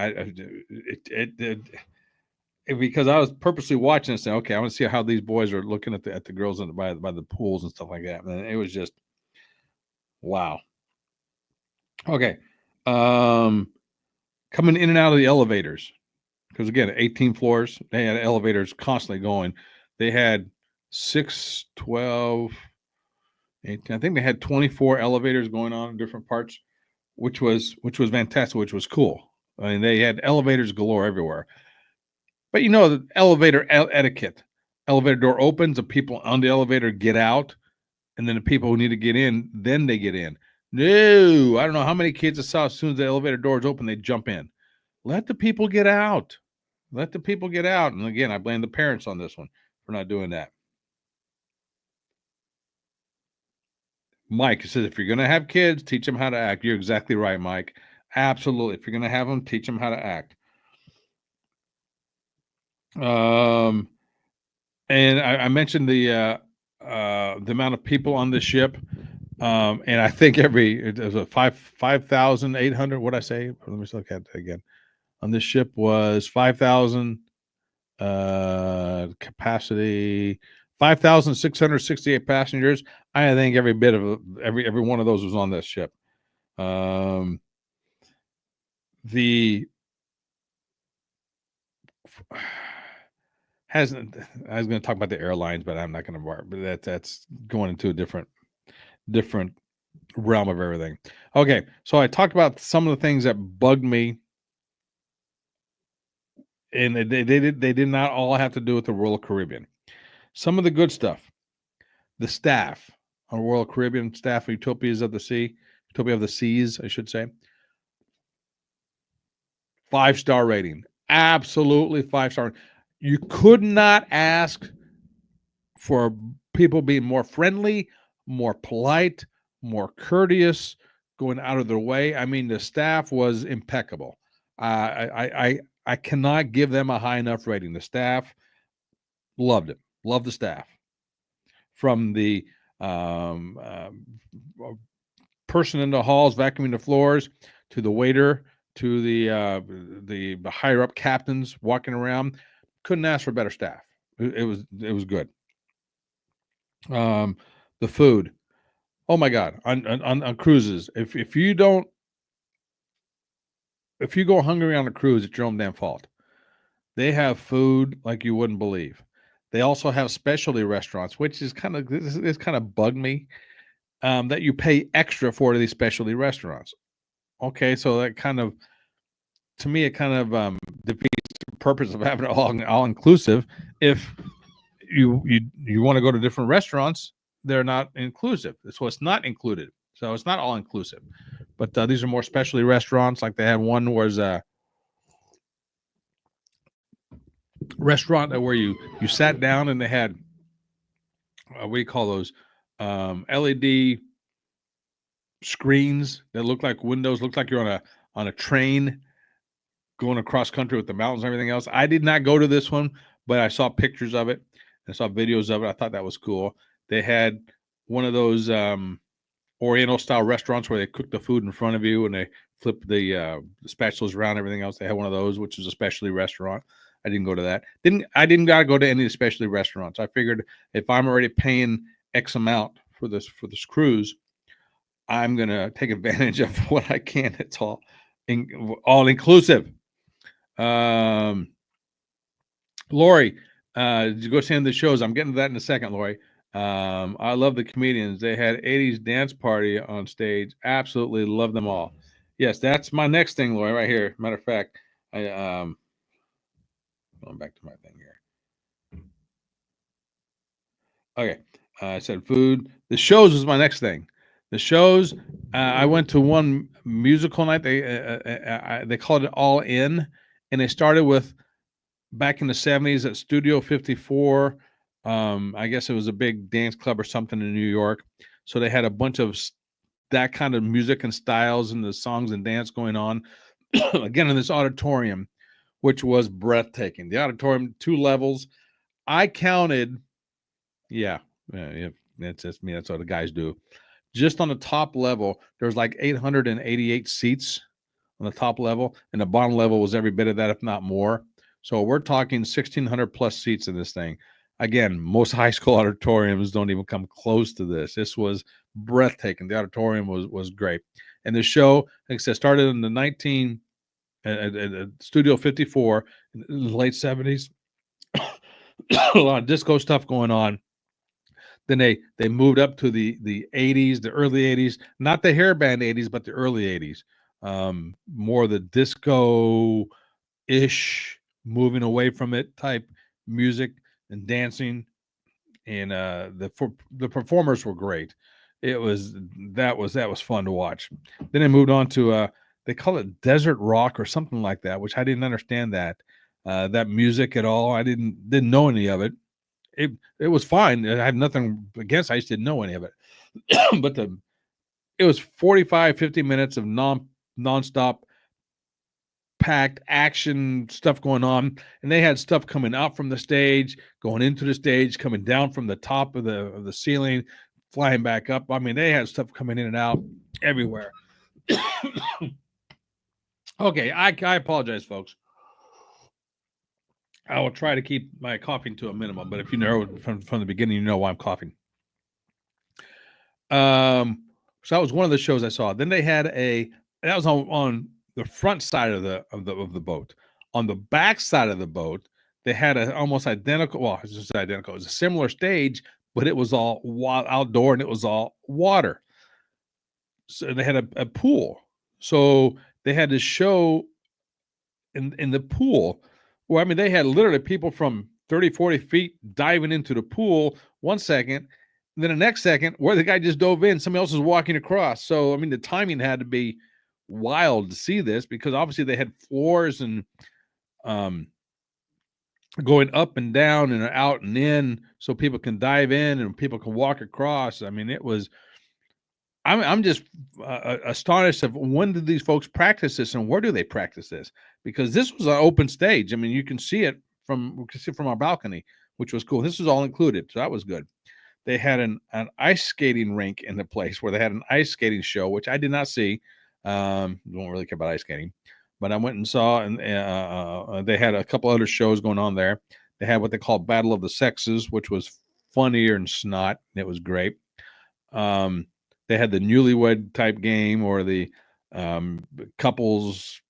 Because I was purposely watching and saying, okay, I want to see how these boys are looking at the girls by the pools and stuff like that. And it was just wow. Okay. Coming in and out of the elevators. Because again, 18 floors, they had elevators constantly going. They had 6, 12, 18, I think they had 24 elevators going on in different parts, which was fantastic, which was cool. I mean, they had elevators galore everywhere. But the elevator etiquette. Elevator door opens, the people on the elevator get out, and then the people who need to get in, then they get in. No, I don't know how many kids I saw as soon as the elevator doors open, they jump in. Let the people get out. Let the people get out. And again, I blame the parents on this one for not doing that. Mike says, if you're going to have kids, teach them how to act. You're exactly right, Mike. Absolutely. If you're going to have them, teach them how to act. And I mentioned the amount of people on the ship. And I think it was a 5,800. What I say? Let me look at it again. On this ship was 5,000 capacity, 5,668 passengers. I think every bit of every one of those was on this ship. The hasn't. I was going to talk about the airlines, but I'm not going to. But that's going into a different realm of everything. Okay, so I talked about some of the things that bugged me, and they did not all have to do with the Royal Caribbean. Some of the good stuff, the staff on Royal Caribbean staff, Utopia of the Seas, I should say. 5-star rating, absolutely 5-star. You could not ask for people being more friendly, more polite, more courteous, going out of their way. I mean, the staff was impeccable. I cannot give them a high enough rating. The staff loved it. Loved the staff. From the person in the halls vacuuming the floors, to the waiter, to the higher up captains walking around, couldn't ask for better staff. It was good. The food, oh my God, on cruises, if you go hungry on a cruise, it's your own damn fault. They have food like you wouldn't believe. They also have specialty restaurants, which is kind of bugged me, that you pay extra for these specialty restaurants. Okay, so that kind of, to me, it kind of defeats the purpose of having it all inclusive. If you want to go to different restaurants, they're not inclusive. So it's not included. So it's not all inclusive. But these are more specialty restaurants. Like they had one was a restaurant where you sat down and they had what do you call those, LED screens that look like windows, look like you're on a train going across country with the mountains and everything else. I did not go to this one, but I saw pictures of it. I saw videos of it. I thought that was cool. They had one of those Oriental style restaurants where they cook the food in front of you and they flip the spatulas around and everything else. They had one of those, which is a specialty restaurant. I didn't go to that. I didn't gotta go to any of the specialty restaurants. I figured if I'm already paying X amount for this cruise, I'm gonna take advantage of what I can. It's all inclusive. Lori, did you go see the shows? I'm getting to that in a second, Lori. I love the comedians. They had 80s dance party on stage. Absolutely love them all. Yes, that's my next thing, Lori, right here. Matter of fact, I going back to my thing here. Okay. I said food. The shows was my next thing. The shows, I went to one musical night. They called it All In, and they started with back in the 70s at Studio 54. I guess it was a big dance club or something in New York. So they had a bunch of that kind of music and styles and the songs and dance going on again in this auditorium, which was breathtaking. The auditorium, 2 levels. I counted, yeah, that's just me. That's what the guys do. Just on the top level, there's like 888 seats on the top level, and the bottom level was every bit of that, if not more. So we're talking 1,600 plus seats in this thing. Again, most high school auditoriums don't even come close to this. This was breathtaking. The auditorium was great. And the show, like I said, started in the Studio 54 in the late 70s. A lot of disco stuff going on. Then they moved up to the 80s, the early 80s, not the hair band 80s, but the early 80s. More the disco-ish, moving away from it type music and dancing. And the performers were great. That was fun to watch. Then they moved on to they call it desert rock or something like that, which I didn't understand that. that music at all. I didn't know any of it. It was fine. I have nothing against. I just didn't know any of it. But it was 45, 50 minutes of nonstop packed action stuff going on, and they had stuff coming out from the stage, going into the stage, coming down from the top of the ceiling, flying back up. I mean, they had stuff coming in and out everywhere. Okay, I apologize, folks. I will try to keep my coughing to a minimum, but if you know from the beginning, you know why I'm coughing. So that was one of the shows I saw. Then they had that was on the front side of the boat. On the back side of the boat, they had a almost identical. Well, it's just identical. It was a similar stage, but it was all outdoor and it was all water. So they had a pool. So they had to show in the pool. Well, I mean, they had literally people from 30, 40 feet diving into the pool 1 second. Then the next second, where the guy just dove in, somebody else was walking across. So, I mean, the timing had to be wild to see this because obviously they had floors and going up and down and out and in so people can dive in and people can walk across. I mean, it was, I'm just astonished of when did these folks practice this and where do they practice this? Because this was an open stage. I mean, we can see it from our balcony, which was cool. This was all included, so that was good. They had an ice skating rink in the place where they had an ice skating show, which I did not see. Don't really care about ice skating, but I went and saw, and they had a couple other shows going on there. They had what they call Battle of the Sexes, which was funnier and snot. It was great. They had the newlywed type game or the couples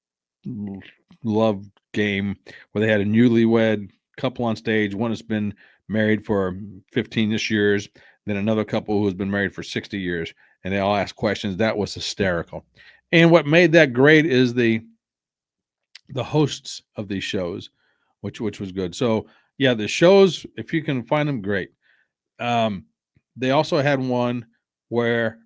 love game where they had a newlywed couple on stage. One has been married for 15-ish years, then another couple who has been married for 60 years, and they all asked questions. That was hysterical. And what made that great is the hosts of these shows, which was good. So yeah, the shows, if you can find them, great. They also had one where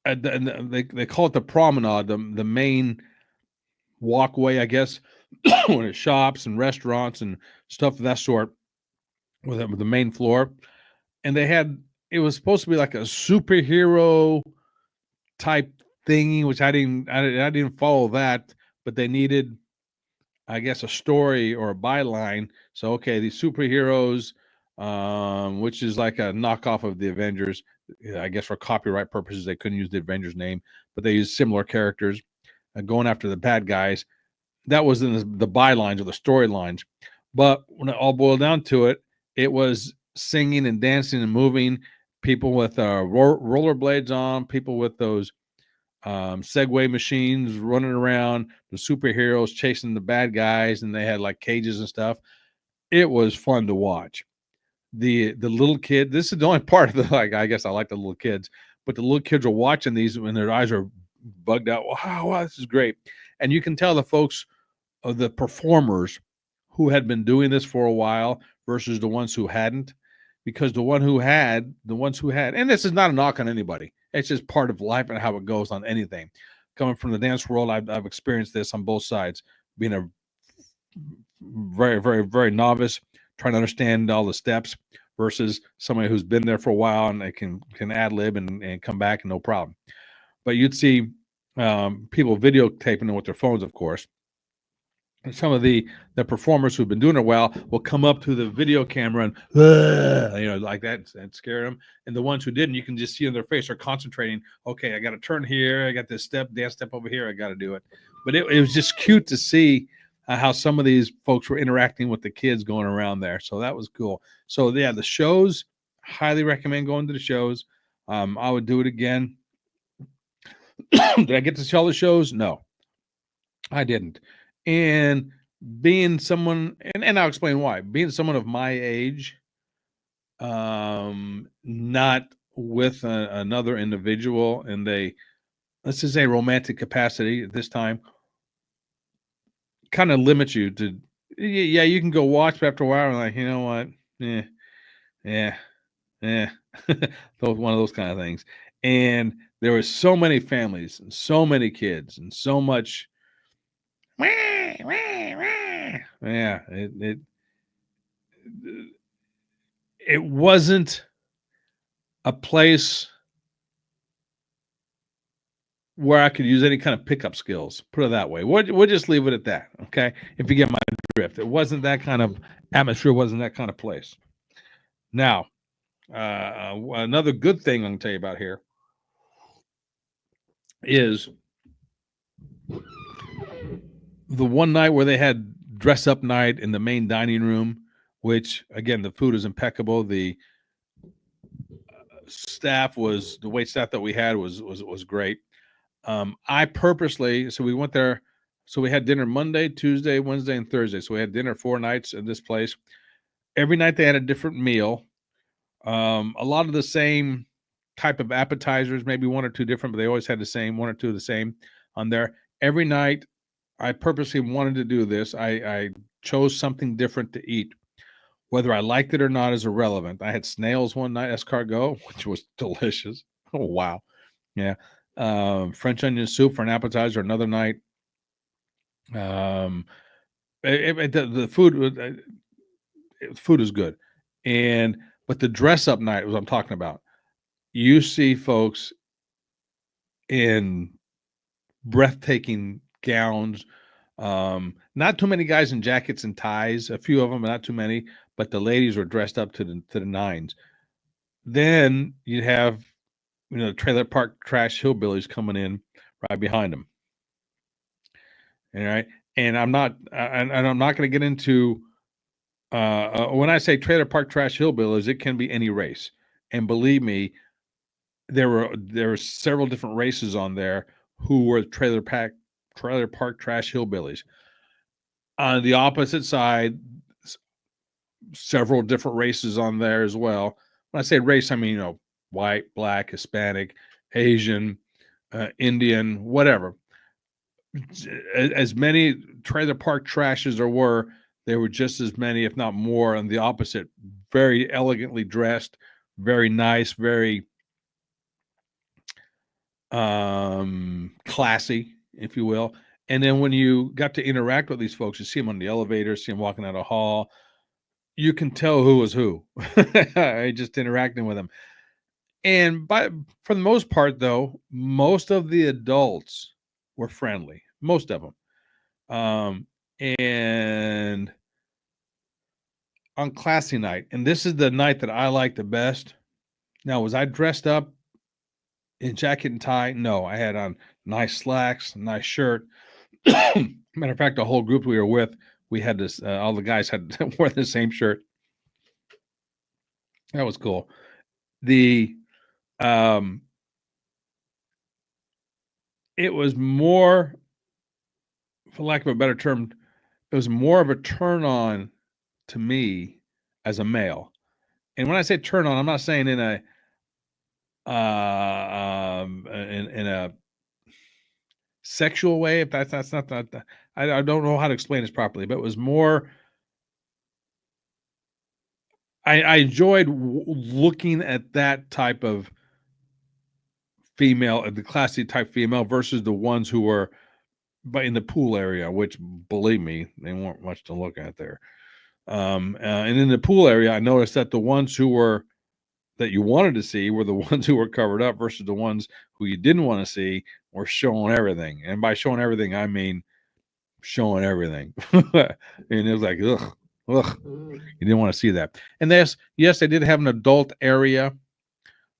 they call it the promenade, the main walkway, I guess, when it's shops and restaurants and stuff of that sort, with the main floor. And it was supposed to be like a superhero type thingy, which I didn't follow that, but they needed, I guess, a story or a byline. So okay, these superheroes, which is like a knockoff of the Avengers. I guess for copyright purposes, they couldn't use the Avengers name, but they used similar characters going after the bad guys. That was in the bylines or the storylines. But when it all boiled down to it, it was singing and dancing and moving, people with rollerblades on, people with those Segway machines running around, the superheroes chasing the bad guys, and they had like cages and stuff. It was fun to watch. The little kid, this is the only part of the, like, I guess I like the little kids, but the little kids are watching these when their eyes are bugged out. Wow, this is great. And you can tell the folks, the performers who had been doing this for a while versus the ones who hadn't, because the ones who had, and this is not a knock on anybody. It's just part of life and how it goes on anything. Coming from the dance world, I've experienced this on both sides, being a very, very, very novice, trying to understand all the steps versus somebody who's been there for a while and they can ad lib and come back and no problem. But you'd see people videotaping it with their phones, of course. And some of the performers who've been doing it a while will come up to the video camera and like that and scare them. And the ones who didn't, you can just see in their face are concentrating. Okay, I got to turn here. I got this dance step over here. I got to do it. But it was just cute to see how some of these folks were interacting with the kids going around there. So that was cool. So yeah, the shows, highly recommend going to the shows. I would do it again. Did I get to see all the shows? No, I didn't. And being someone, and I'll explain why. Being someone of my age, not with another individual in let's just say romantic capacity at this time, kind of limits you to, yeah, you can go watch, but after a while, I'm like, you know what? Yeah. One of those kind of things. And there were so many families and so many kids and so much Yeah, it wasn't a place where I could use any kind of pickup skills. Put it that way. We'll just leave it at that. Okay, if you get my drift, it wasn't that kind of atmosphere. Wasn't that kind of place. Now, another good thing I'm gonna tell you about here is the one night where they had dress up night in the main dining room, which again the food is impeccable. The the wait staff that we had was great. I purposely so we went there. So we had dinner Monday, Tuesday, Wednesday, and Thursday. So we had dinner 4 nights at this place. Every night they had a different meal. A lot of the same type of appetizers, maybe one or two different, but they always had the same, one or two of the same on there. Every night, I purposely wanted to do this. I chose something different to eat. Whether I liked it or not is irrelevant. I had snails one night, escargot, which was delicious. Oh, wow. Yeah. French onion soup for an appetizer another night. Um, the food is good. And, but the dress up night was what I'm talking about. You see folks in breathtaking gowns. Not too many guys in jackets and ties. A few of them, but not too many. But the ladies were dressed up to the nines. Then you'd have, trailer park trash hillbillies coming in right behind them. All right, and I'm not, and I'm not going to get into. When I say trailer park trash hillbillies, it can be any race, and believe me, there were several different races on there who were trailer park trash hillbillies. On the opposite side, several different races on there as well. When I say race, I mean white, black, Hispanic, Asian, Indian, whatever. As many trailer park trash as there were just as many, if not more, on the opposite. Very elegantly dressed, very nice, very classy, if you will. And then when you got to interact with these folks, you see them on the elevator, see them walking out a hall, you can tell who was who. Just interacting with them. And for the most part, though, most of the adults were friendly. Most of them. And on classy night, and this is the night that I like the best. Now, was I dressed up in jacket and tie? No, I had on nice slacks, nice shirt. Matter of fact, the whole group we were with, we had this. All the guys had wore the same shirt. That was cool. The it was more, for lack of a better term, it was more of a turn on to me as a male. And when I say turn on, I'm not saying in a in a sexual way. If that's not that, I don't know how to explain this properly, but it was more. I enjoyed looking at that type of female, the classy type female, versus the ones who were, but in the pool area, which believe me, they weren't much to look at there. And in the pool area, I noticed that the ones that you wanted to see were the ones who were covered up versus the ones who you didn't want to see were showing everything. And by showing everything, I mean showing everything. And it was like, ugh, you didn't want to see that. And yes, they did have an adult area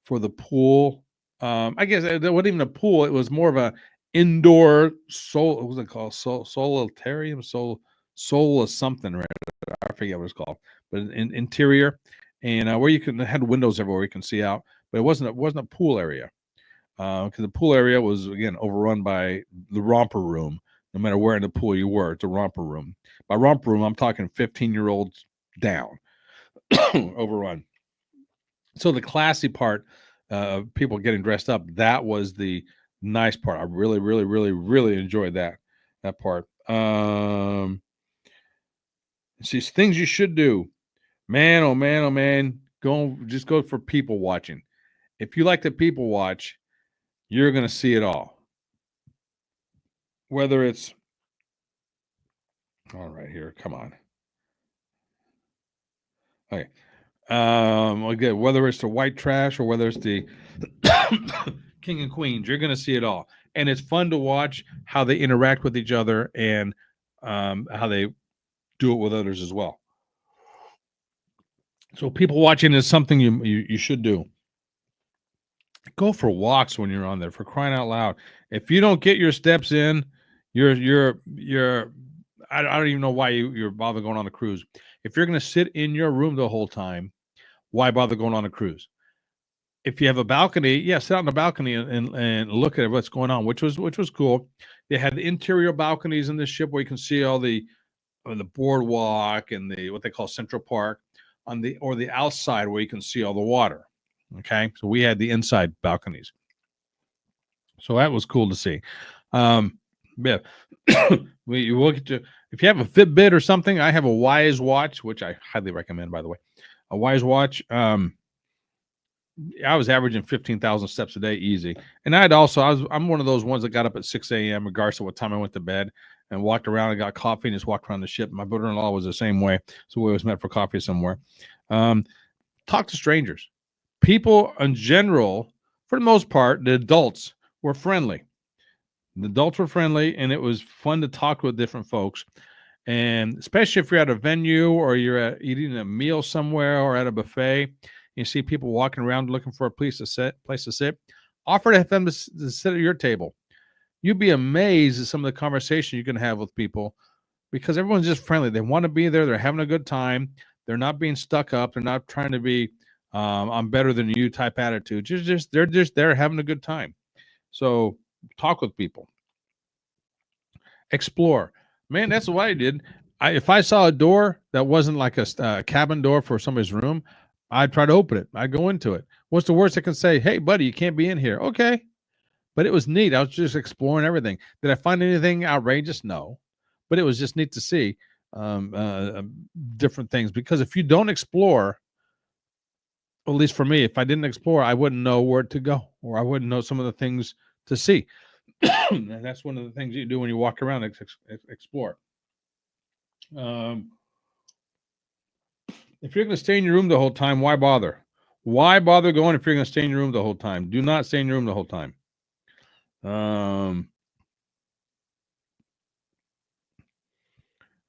for the pool. I guess there wasn't even a pool. It was more of a indoor what was it called? Solitarium, soul something, right? I forget what it's called, but interior, and where you had windows everywhere you can see out, but it wasn't a pool area, because the pool area was again overrun by the romper room. No matter where in the pool you were, it's a romper room. By romper room, I'm talking 15-year-olds down, overrun. So the classy part of people getting dressed up, that was the nice part. I really, really, really, really enjoyed that part. See, things you should do. Man, oh man, oh man. Just go for people watching. If you like to people watch, you're going to see it all. Whether it's All right, here, come on. Okay. Again, whether it's the white trash or whether it's the king and queens, you're going to see it all, and it's fun to watch how they interact with each other and how they do it with others as well. So, people watching is something you should do. Go for walks when you're on there. For crying out loud! If you don't get your steps in, you're. I don't even know why you're bother going on a cruise. If you're going to sit in your room the whole time, why bother going on a cruise? If you have a balcony, yeah, sit out on the balcony and look at what's going on, which was cool. They had the interior balconies in this ship where you can see all the boardwalk and the what they call Central Park on the outside where you can see all the water. Okay, so we had the inside balconies, so that was cool to see. Yeah, you look at if you have a Fitbit or something. I have a Wise watch, which I highly recommend, by the way. A Wise watch. I was averaging 15,000 steps a day easy. And I'm one of those ones that got up at 6 a.m. regardless of what time I went to bed and walked around and got coffee and just walked around the ship. My brother-in-law was the same way. So we always met for coffee somewhere. Um, Talk to strangers. People in general, for the most part, the adults were friendly. The adults were friendly, and it was fun to talk with different folks. And especially if you're at a venue or you're eating a meal somewhere or at a buffet, you see people walking around looking for a place to sit. Offer to have them to sit at your table. You'd be amazed at some of the conversation you can have with people because everyone's just friendly. They want to be there. They're having a good time. They're not being stuck up. They're not trying to be I'm better than you type attitude. They're just there having a good time. So talk with people. Explore. Man, that's what I did. If I saw a door that wasn't like a cabin door for somebody's room, I'd try to open it. I'd go into it. What's the worst I can say? Hey, buddy, you can't be in here. Okay. But it was neat. I was just exploring everything. Did I find anything outrageous? No. But it was just neat to see um, uh, different things because if you don't explore, at least for me, if I didn't explore, I wouldn't know where to go or I wouldn't know some of the things to see. And that's one of the things you do when you walk around and explore. Um, if you're going to stay in your room the whole time, why bother? Why bother going if you're going to stay in your room the whole time? Do not stay in your room the whole time. Um,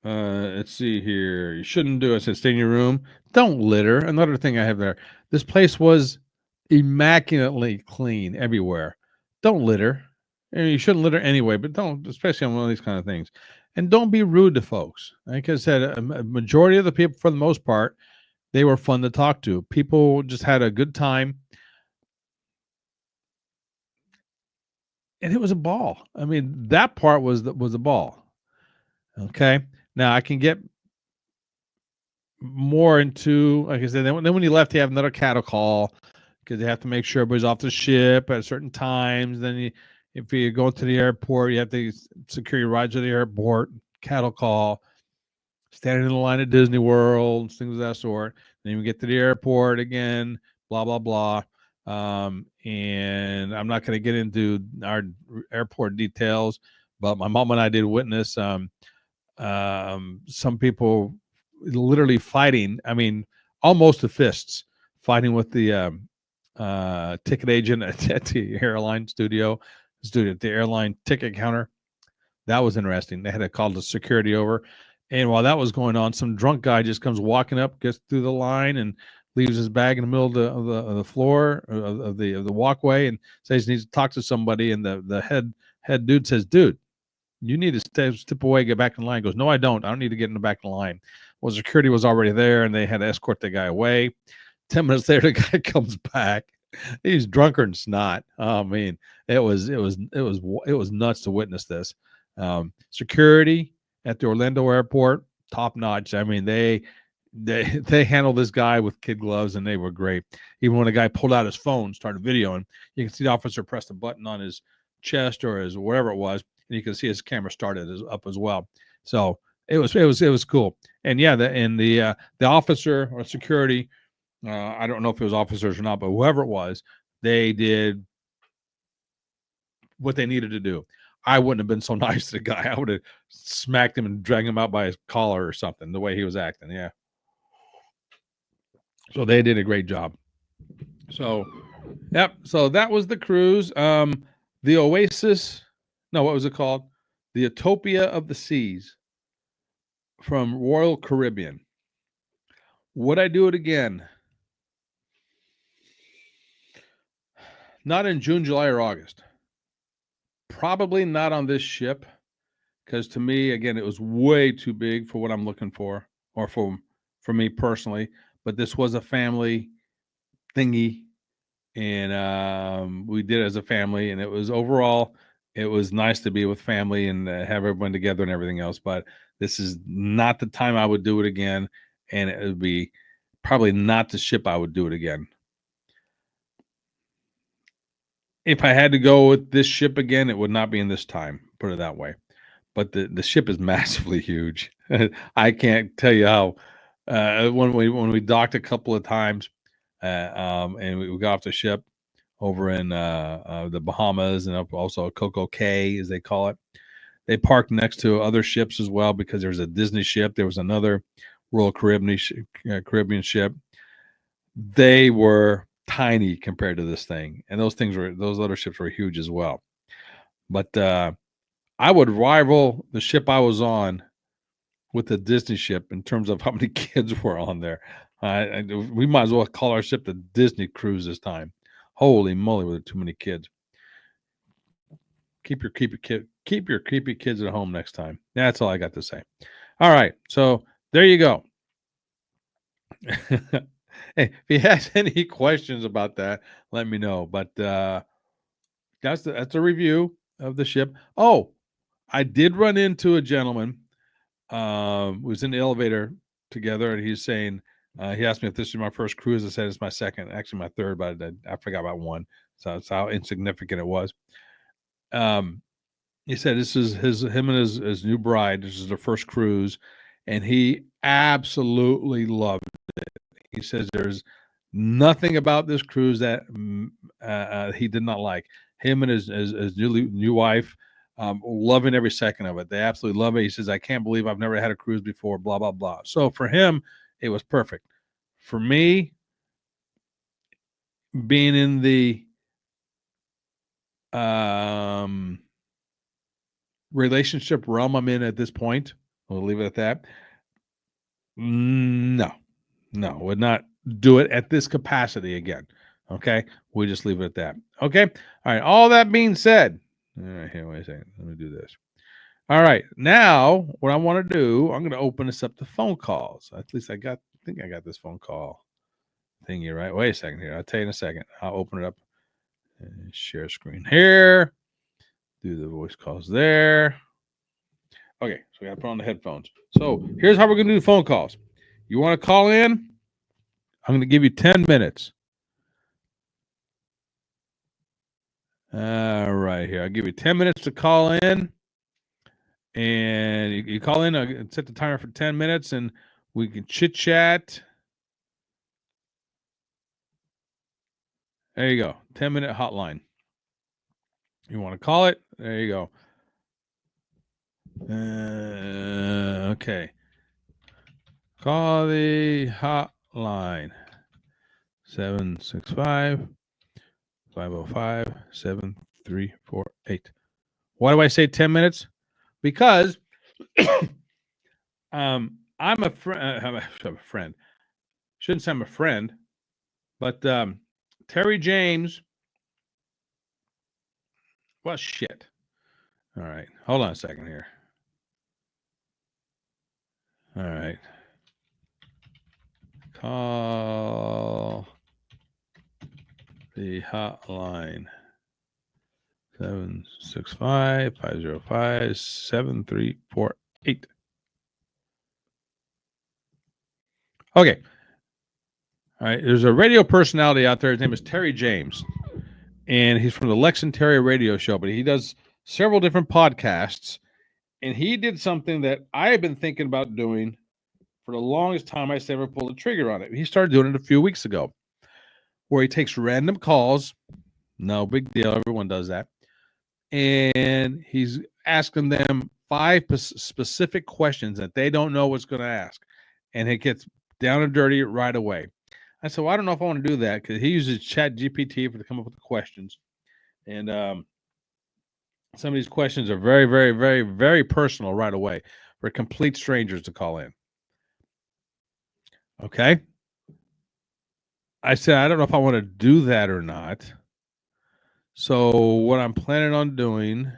let's see here. You shouldn't do it. I said stay in your room. Don't litter. Another thing I have there. This place was immaculately clean everywhere. Don't litter. And you shouldn't litter anyway, but don't, especially on one of these kind of things. And don't be rude to folks. Like I said, a majority of the people, for the most part, they were fun to talk to. People just had a good time, and it was a ball. I mean, that part was a ball. Okay, now I can get more into, like I said, then when you left, you have another cattle call because they have to make sure everybody's off the ship at certain times. Then if you go to the airport, you have to secure your ride to the airport, cattle call, standing in the line at Disney World, things of that sort. Then you get to the airport again, blah blah blah. And I'm not going to get into our airport details, but my mom and I did witness some people literally fighting. I mean, almost to fists, fighting with the ticket agent at the airline at the airline ticket counter. That was interesting. They had to call the security over. And while that was going on, some drunk guy just comes walking up, gets through the line, and leaves his bag in the middle of the floor of the walkway, and says he needs to talk to somebody. And the head dude says, "Dude, you need to step away, get back in line." He goes, "No, I don't. I don't need to get in the back of the line." Well, security was already there, and they had to escort the guy away. 10 minutes later, the guy comes back. He's drunker than snot. I mean, it was nuts to witness this. Security at the Orlando airport, top notch. I mean, they handled this guy with kid gloves, and they were great. Even when a guy pulled out his phone, started videoing, you can see the officer pressed a button on his chest or his whatever it was, and you can see his camera started up as well. So it was cool. And yeah, the officer or security, I don't know if it was officers or not, but whoever it was, they did what they needed to do. I wouldn't have been so nice to the guy. I would have smacked him and dragged him out by his collar or something, the way he was acting. Yeah. So they did a great job. So, yep. So that was the cruise. The Oasis. No, what was it called? The Utopia of the Seas from Royal Caribbean. Would I do it again? Not in June, July, or August. Probably not on this ship, because to me, again, it was way too big for what I'm looking for, or for me personally. But this was a family thingy, and we did it as a family, and it was overall, it was nice to be with family and have everyone together and everything else. But this is not the time I would do it again, and it would be probably not the ship I would do it again. If I had to go with this ship again, it would not be in this time, put it that way. But the ship is massively huge. I can't tell you how. When we docked a couple of times, and we got off the ship over in the Bahamas and also Coco Cay, as they call it. They parked next to other ships as well, because there was a Disney ship. There was another Royal Caribbean ship. They were tiny compared to this thing, and those other ships were huge as well. But I would rival the ship I was on with the Disney ship in terms of how many kids were on there. We might as well call our ship the Disney cruise this time. Holy moly, with too many kids. Keep your creepy kids at home next time. That's all I got to say. All right, so there you go. Hey, if you have any questions about that, let me know. But that's a review of the ship. Oh, I did run into a gentleman who was in the elevator together, and he's saying, he asked me if this is my first cruise. I said it's my second, actually my third, but I forgot about one. So that's how insignificant it was. He said this is him and his new bride. This is their first cruise, and he absolutely loved it. He says there's nothing about this cruise that he did not like. Him and his new wife, loving every second of it. They absolutely love it. He says, I can't believe I've never had a cruise before, blah, blah, blah. So for him, it was perfect. For me, being in the relationship realm I'm in at this point, we'll leave it at that. No, would not do it at this capacity again. Okay, we just leave it at that. Okay, all right. All that being said, all right, here, wait a second. Let me do this. All right, now what I want to do, I'm going to open this up to phone calls. At least I think I got this phone call thingy right. Wait a second here. I'll tell you in a second. I'll open it up and share screen here. Do the voice calls there. Okay, so we got to put on the headphones. So here's how we're going to do the phone calls. You want to call in? I'm going to give you 10 minutes. All right, here. I'll give you 10 minutes to call in. And you call in, set the timer for 10 minutes, and we can chit-chat. There you go. 10-minute hotline. You want to call it? There you go. Okay. Call the hotline. 765-505-7348. Why do I say 10 minutes? Because I'm a friend. Shouldn't say I'm a friend, but Terry James. Well, shit. All right. Hold on a second here. All right. Call the hotline. 765-505-7348. Okay. All right. There's a radio personality out there. His name is Terry James, and he's from the Lex and Terry radio show, but he does several different podcasts, and he did something that I have been thinking about doing for the longest time. I just never pulled the trigger on it. He started doing it a few weeks ago, where he takes random calls. No big deal. Everyone does that. and he's asking them 5 specific questions that they don't know what's going to ask, and it gets down and dirty right away. I said, well, I don't know if I want to do that because he uses Chat GPT to come up with the questions, and some of these questions are very, very, very, very personal right away for complete strangers to call in. Okay. I said, I don't know if I want to do that or not. So what I'm planning on doing,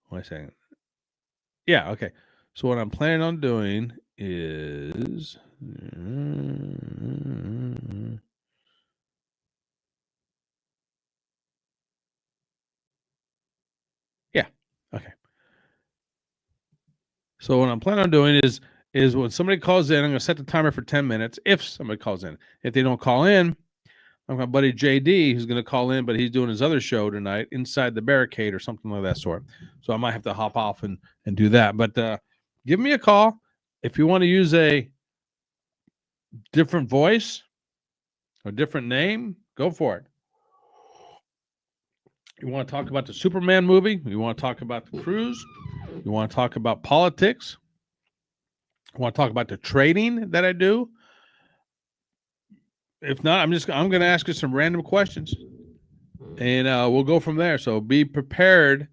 wait a second. Yeah, okay. So what I'm planning on doing is yeah, okay. So what I'm planning on doing is when somebody calls in, I'm gonna set the timer for 10 minutes if somebody calls in. If they don't call in, my buddy JD who's gonna call in, but he's doing his other show tonight, Inside the Barricade or something like that sort. So I might have to hop off and do that. But give me a call if you want to use a different voice or different name. Go for it. You want to talk about the Superman movie? You want to talk about the cruise? You want to talk about politics? You want to talk about the trading that I do? If not, I'm going to ask you some random questions, and we'll go from there. So be prepared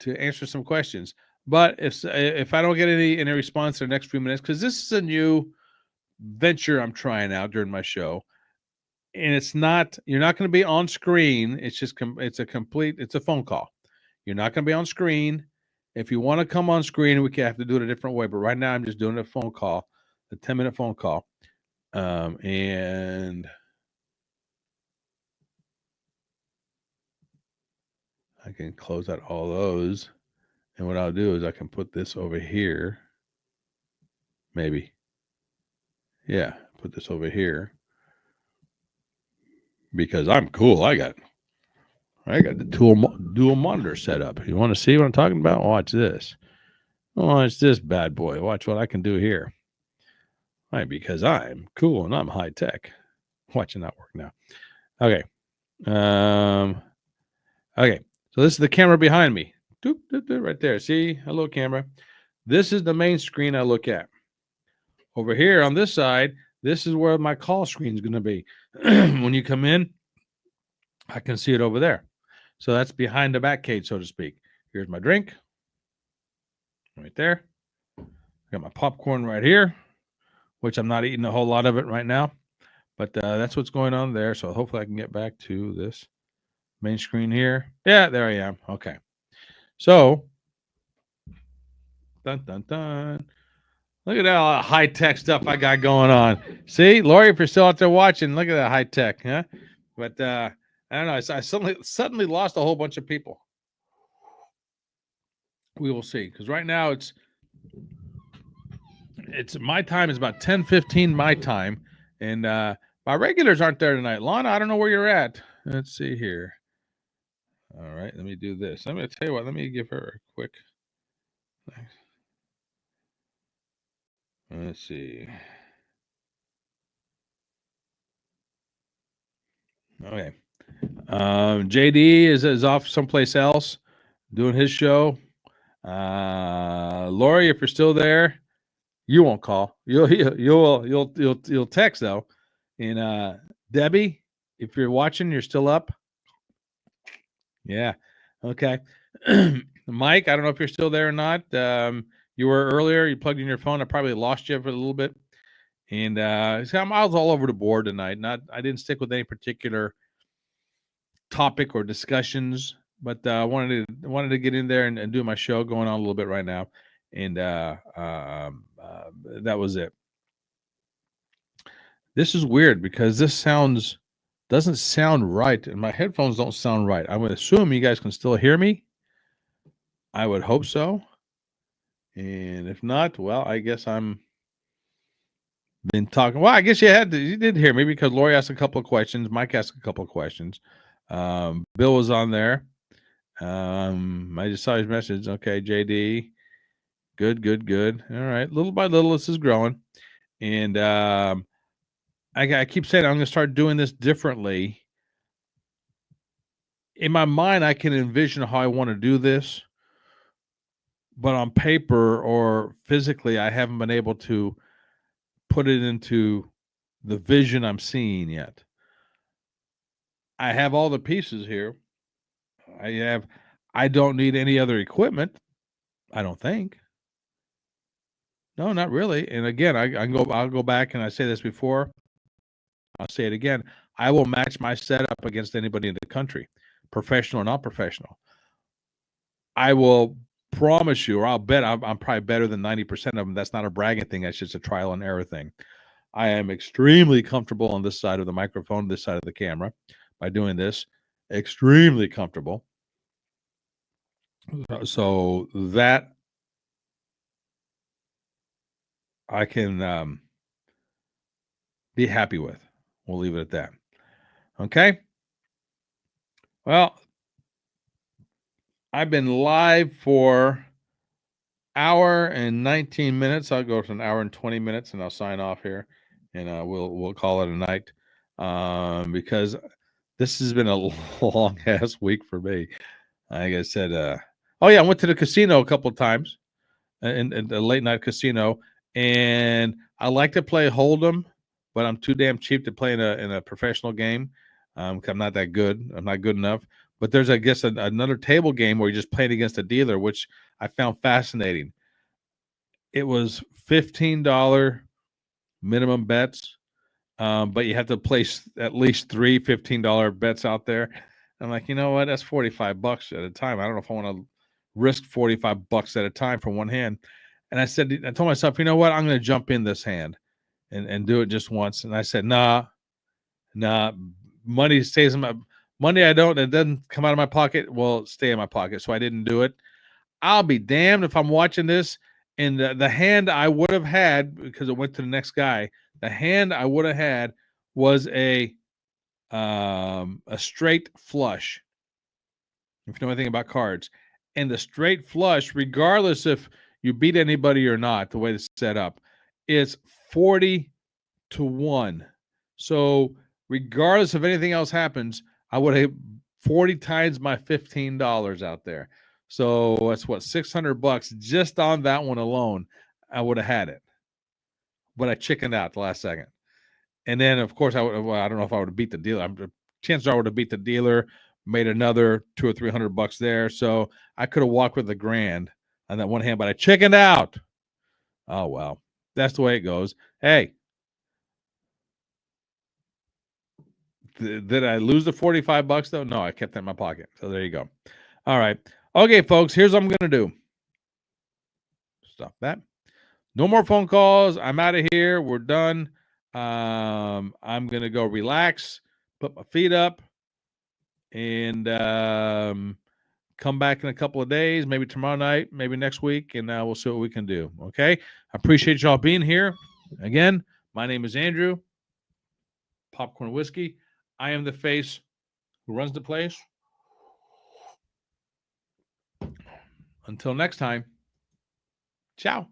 to answer some questions. But if I don't get any response in the next few minutes, because this is a new venture I'm trying out during my show, and you're not going to be on screen. It's a phone call. You're not going to be on screen. If you want to come on screen, we have to do it a different way. But right now, I'm just doing a phone call, a 10-minute phone call. And I can close out all those. And what I'll do is I can put this over here. Maybe. Yeah, put this over here. Because I'm cool. I got the dual monitor set up. You want to see what I'm talking about? Watch this. Watch this bad boy. Watch what I can do here. Right, because I'm cool and I'm high tech. Watch it not work now. Okay. Okay. So this is the camera behind me. Doop, doop, doop, right there. See? Hello, camera. This is the main screen I look at. Over here on this side, this is where my call screen is going to be. When you come in, I can see it over there. So that's behind the back cage, so to speak. Here's my drink. Right there. I got my popcorn right here, which I'm not eating a whole lot of it right now. But that's what's going on there. So hopefully I can get back to this main screen here. Yeah, there I am. Okay. So, dun, dun, dun. Look at that high-tech stuff I got going on. See, Lori, if you're still out there watching, look at that high-tech, huh? But I don't know. I suddenly lost a whole bunch of people. We will see. Because right now it's my time is about 10:15 my time. And my regulars aren't there tonight. Lana, I don't know where you're at. Let's see here. All right, let me do this. I'm going to tell you what. Let me give her a quick. Let's see. Okay. JD is off someplace else doing his show. Lori, if you're still there, you won't call. You'll text though. And Debbie, if you're watching, you're still up. Yeah. Okay. Mike, I don't know if you're still there or not. You were earlier. You plugged in your phone. I probably lost you for a little bit. And I was all over the board tonight. I didn't stick with any particular topic or discussions, but I wanted to get in there and do my show going on a little bit right now. And that was it. This is weird because this doesn't sound right, and my headphones don't sound right. I would assume you guys can still hear me. I would hope so. And if not, well, I guess I'm been talking. Well, I guess you did hear me because Lori asked a couple of questions. Mike asked a couple of questions. Bill was on there. I just saw his message. Okay, JD. Good. All right. Little by little, this is growing. And I keep saying I'm going to start doing this differently in my mind, I can envision how I want to do this, but on paper or physically, I haven't been able to put it into the vision I'm seeing yet. I have all the pieces here. I don't need any other equipment. I don't think. No, not really. And again, I'll go back and I say this before. I'll say it again. I will match my setup against anybody in the country, professional or not professional. I will promise you, or I'll bet I'm probably better than 90% of them. That's not a bragging thing. That's just a trial and error thing. I am extremely comfortable on this side of the microphone, this side of the camera by doing this. Extremely comfortable. So that I can be happy with. We'll leave it at that. Okay. Well, I've been live for hour and 19 minutes. I'll go to an hour and 20 minutes and I'll sign off here and we'll call it a night because this has been a long ass week for me. Like I said, oh yeah, I went to the casino a couple of times in the late night casino, and I like to play Hold'em, but I'm too damn cheap to play in a professional game. 'Cause I'm not that good. I'm not good enough. But there's, I guess, another table game where you're just playing against a dealer, which I found fascinating. It was $15 minimum bets, but you have to place at least three $15 bets out there. I'm like, you know what? That's $45 at a time. I don't know if I want to risk $45 at a time for one hand. And I told myself, you know what? I'm going to jump in this hand and do it just once. And I said, nah, money stays in my money. It doesn't come out of my pocket. Well, stay in my pocket. So I didn't do it. I'll be damned if I'm watching this and the hand I would have had, because it went to the next guy, the hand I would have had was a straight flush. If you know anything about cards, and the straight flush, regardless if you beat anybody or not, the way it's set up, is 40-1. So regardless of anything else happens, I would have 40 times my $15 out there. So that's what, $600 just on that one alone. I would have had it, but I chickened out the last second. And then, of course, I don't know if I would have beat the dealer. Chances are I would have beat the dealer, made another $200 or $300 there. So I could have walked with $1,000 on that one hand, but I chickened out. Oh well, that's the way it goes. Hey, did I lose the $45 though? No, I kept that in my pocket. So there you go. All right. Okay, folks, here's what I'm going to do. Stop that. No more phone calls. I'm out of here. We're done. I'm going to go relax, put my feet up, and come back in a couple of days, maybe tomorrow night, maybe next week, and we'll see what we can do. Okay? I appreciate y'all being here. Again, my name is Andrew, Popcorn Whiskey. I am the face who runs the place. Until next time, ciao.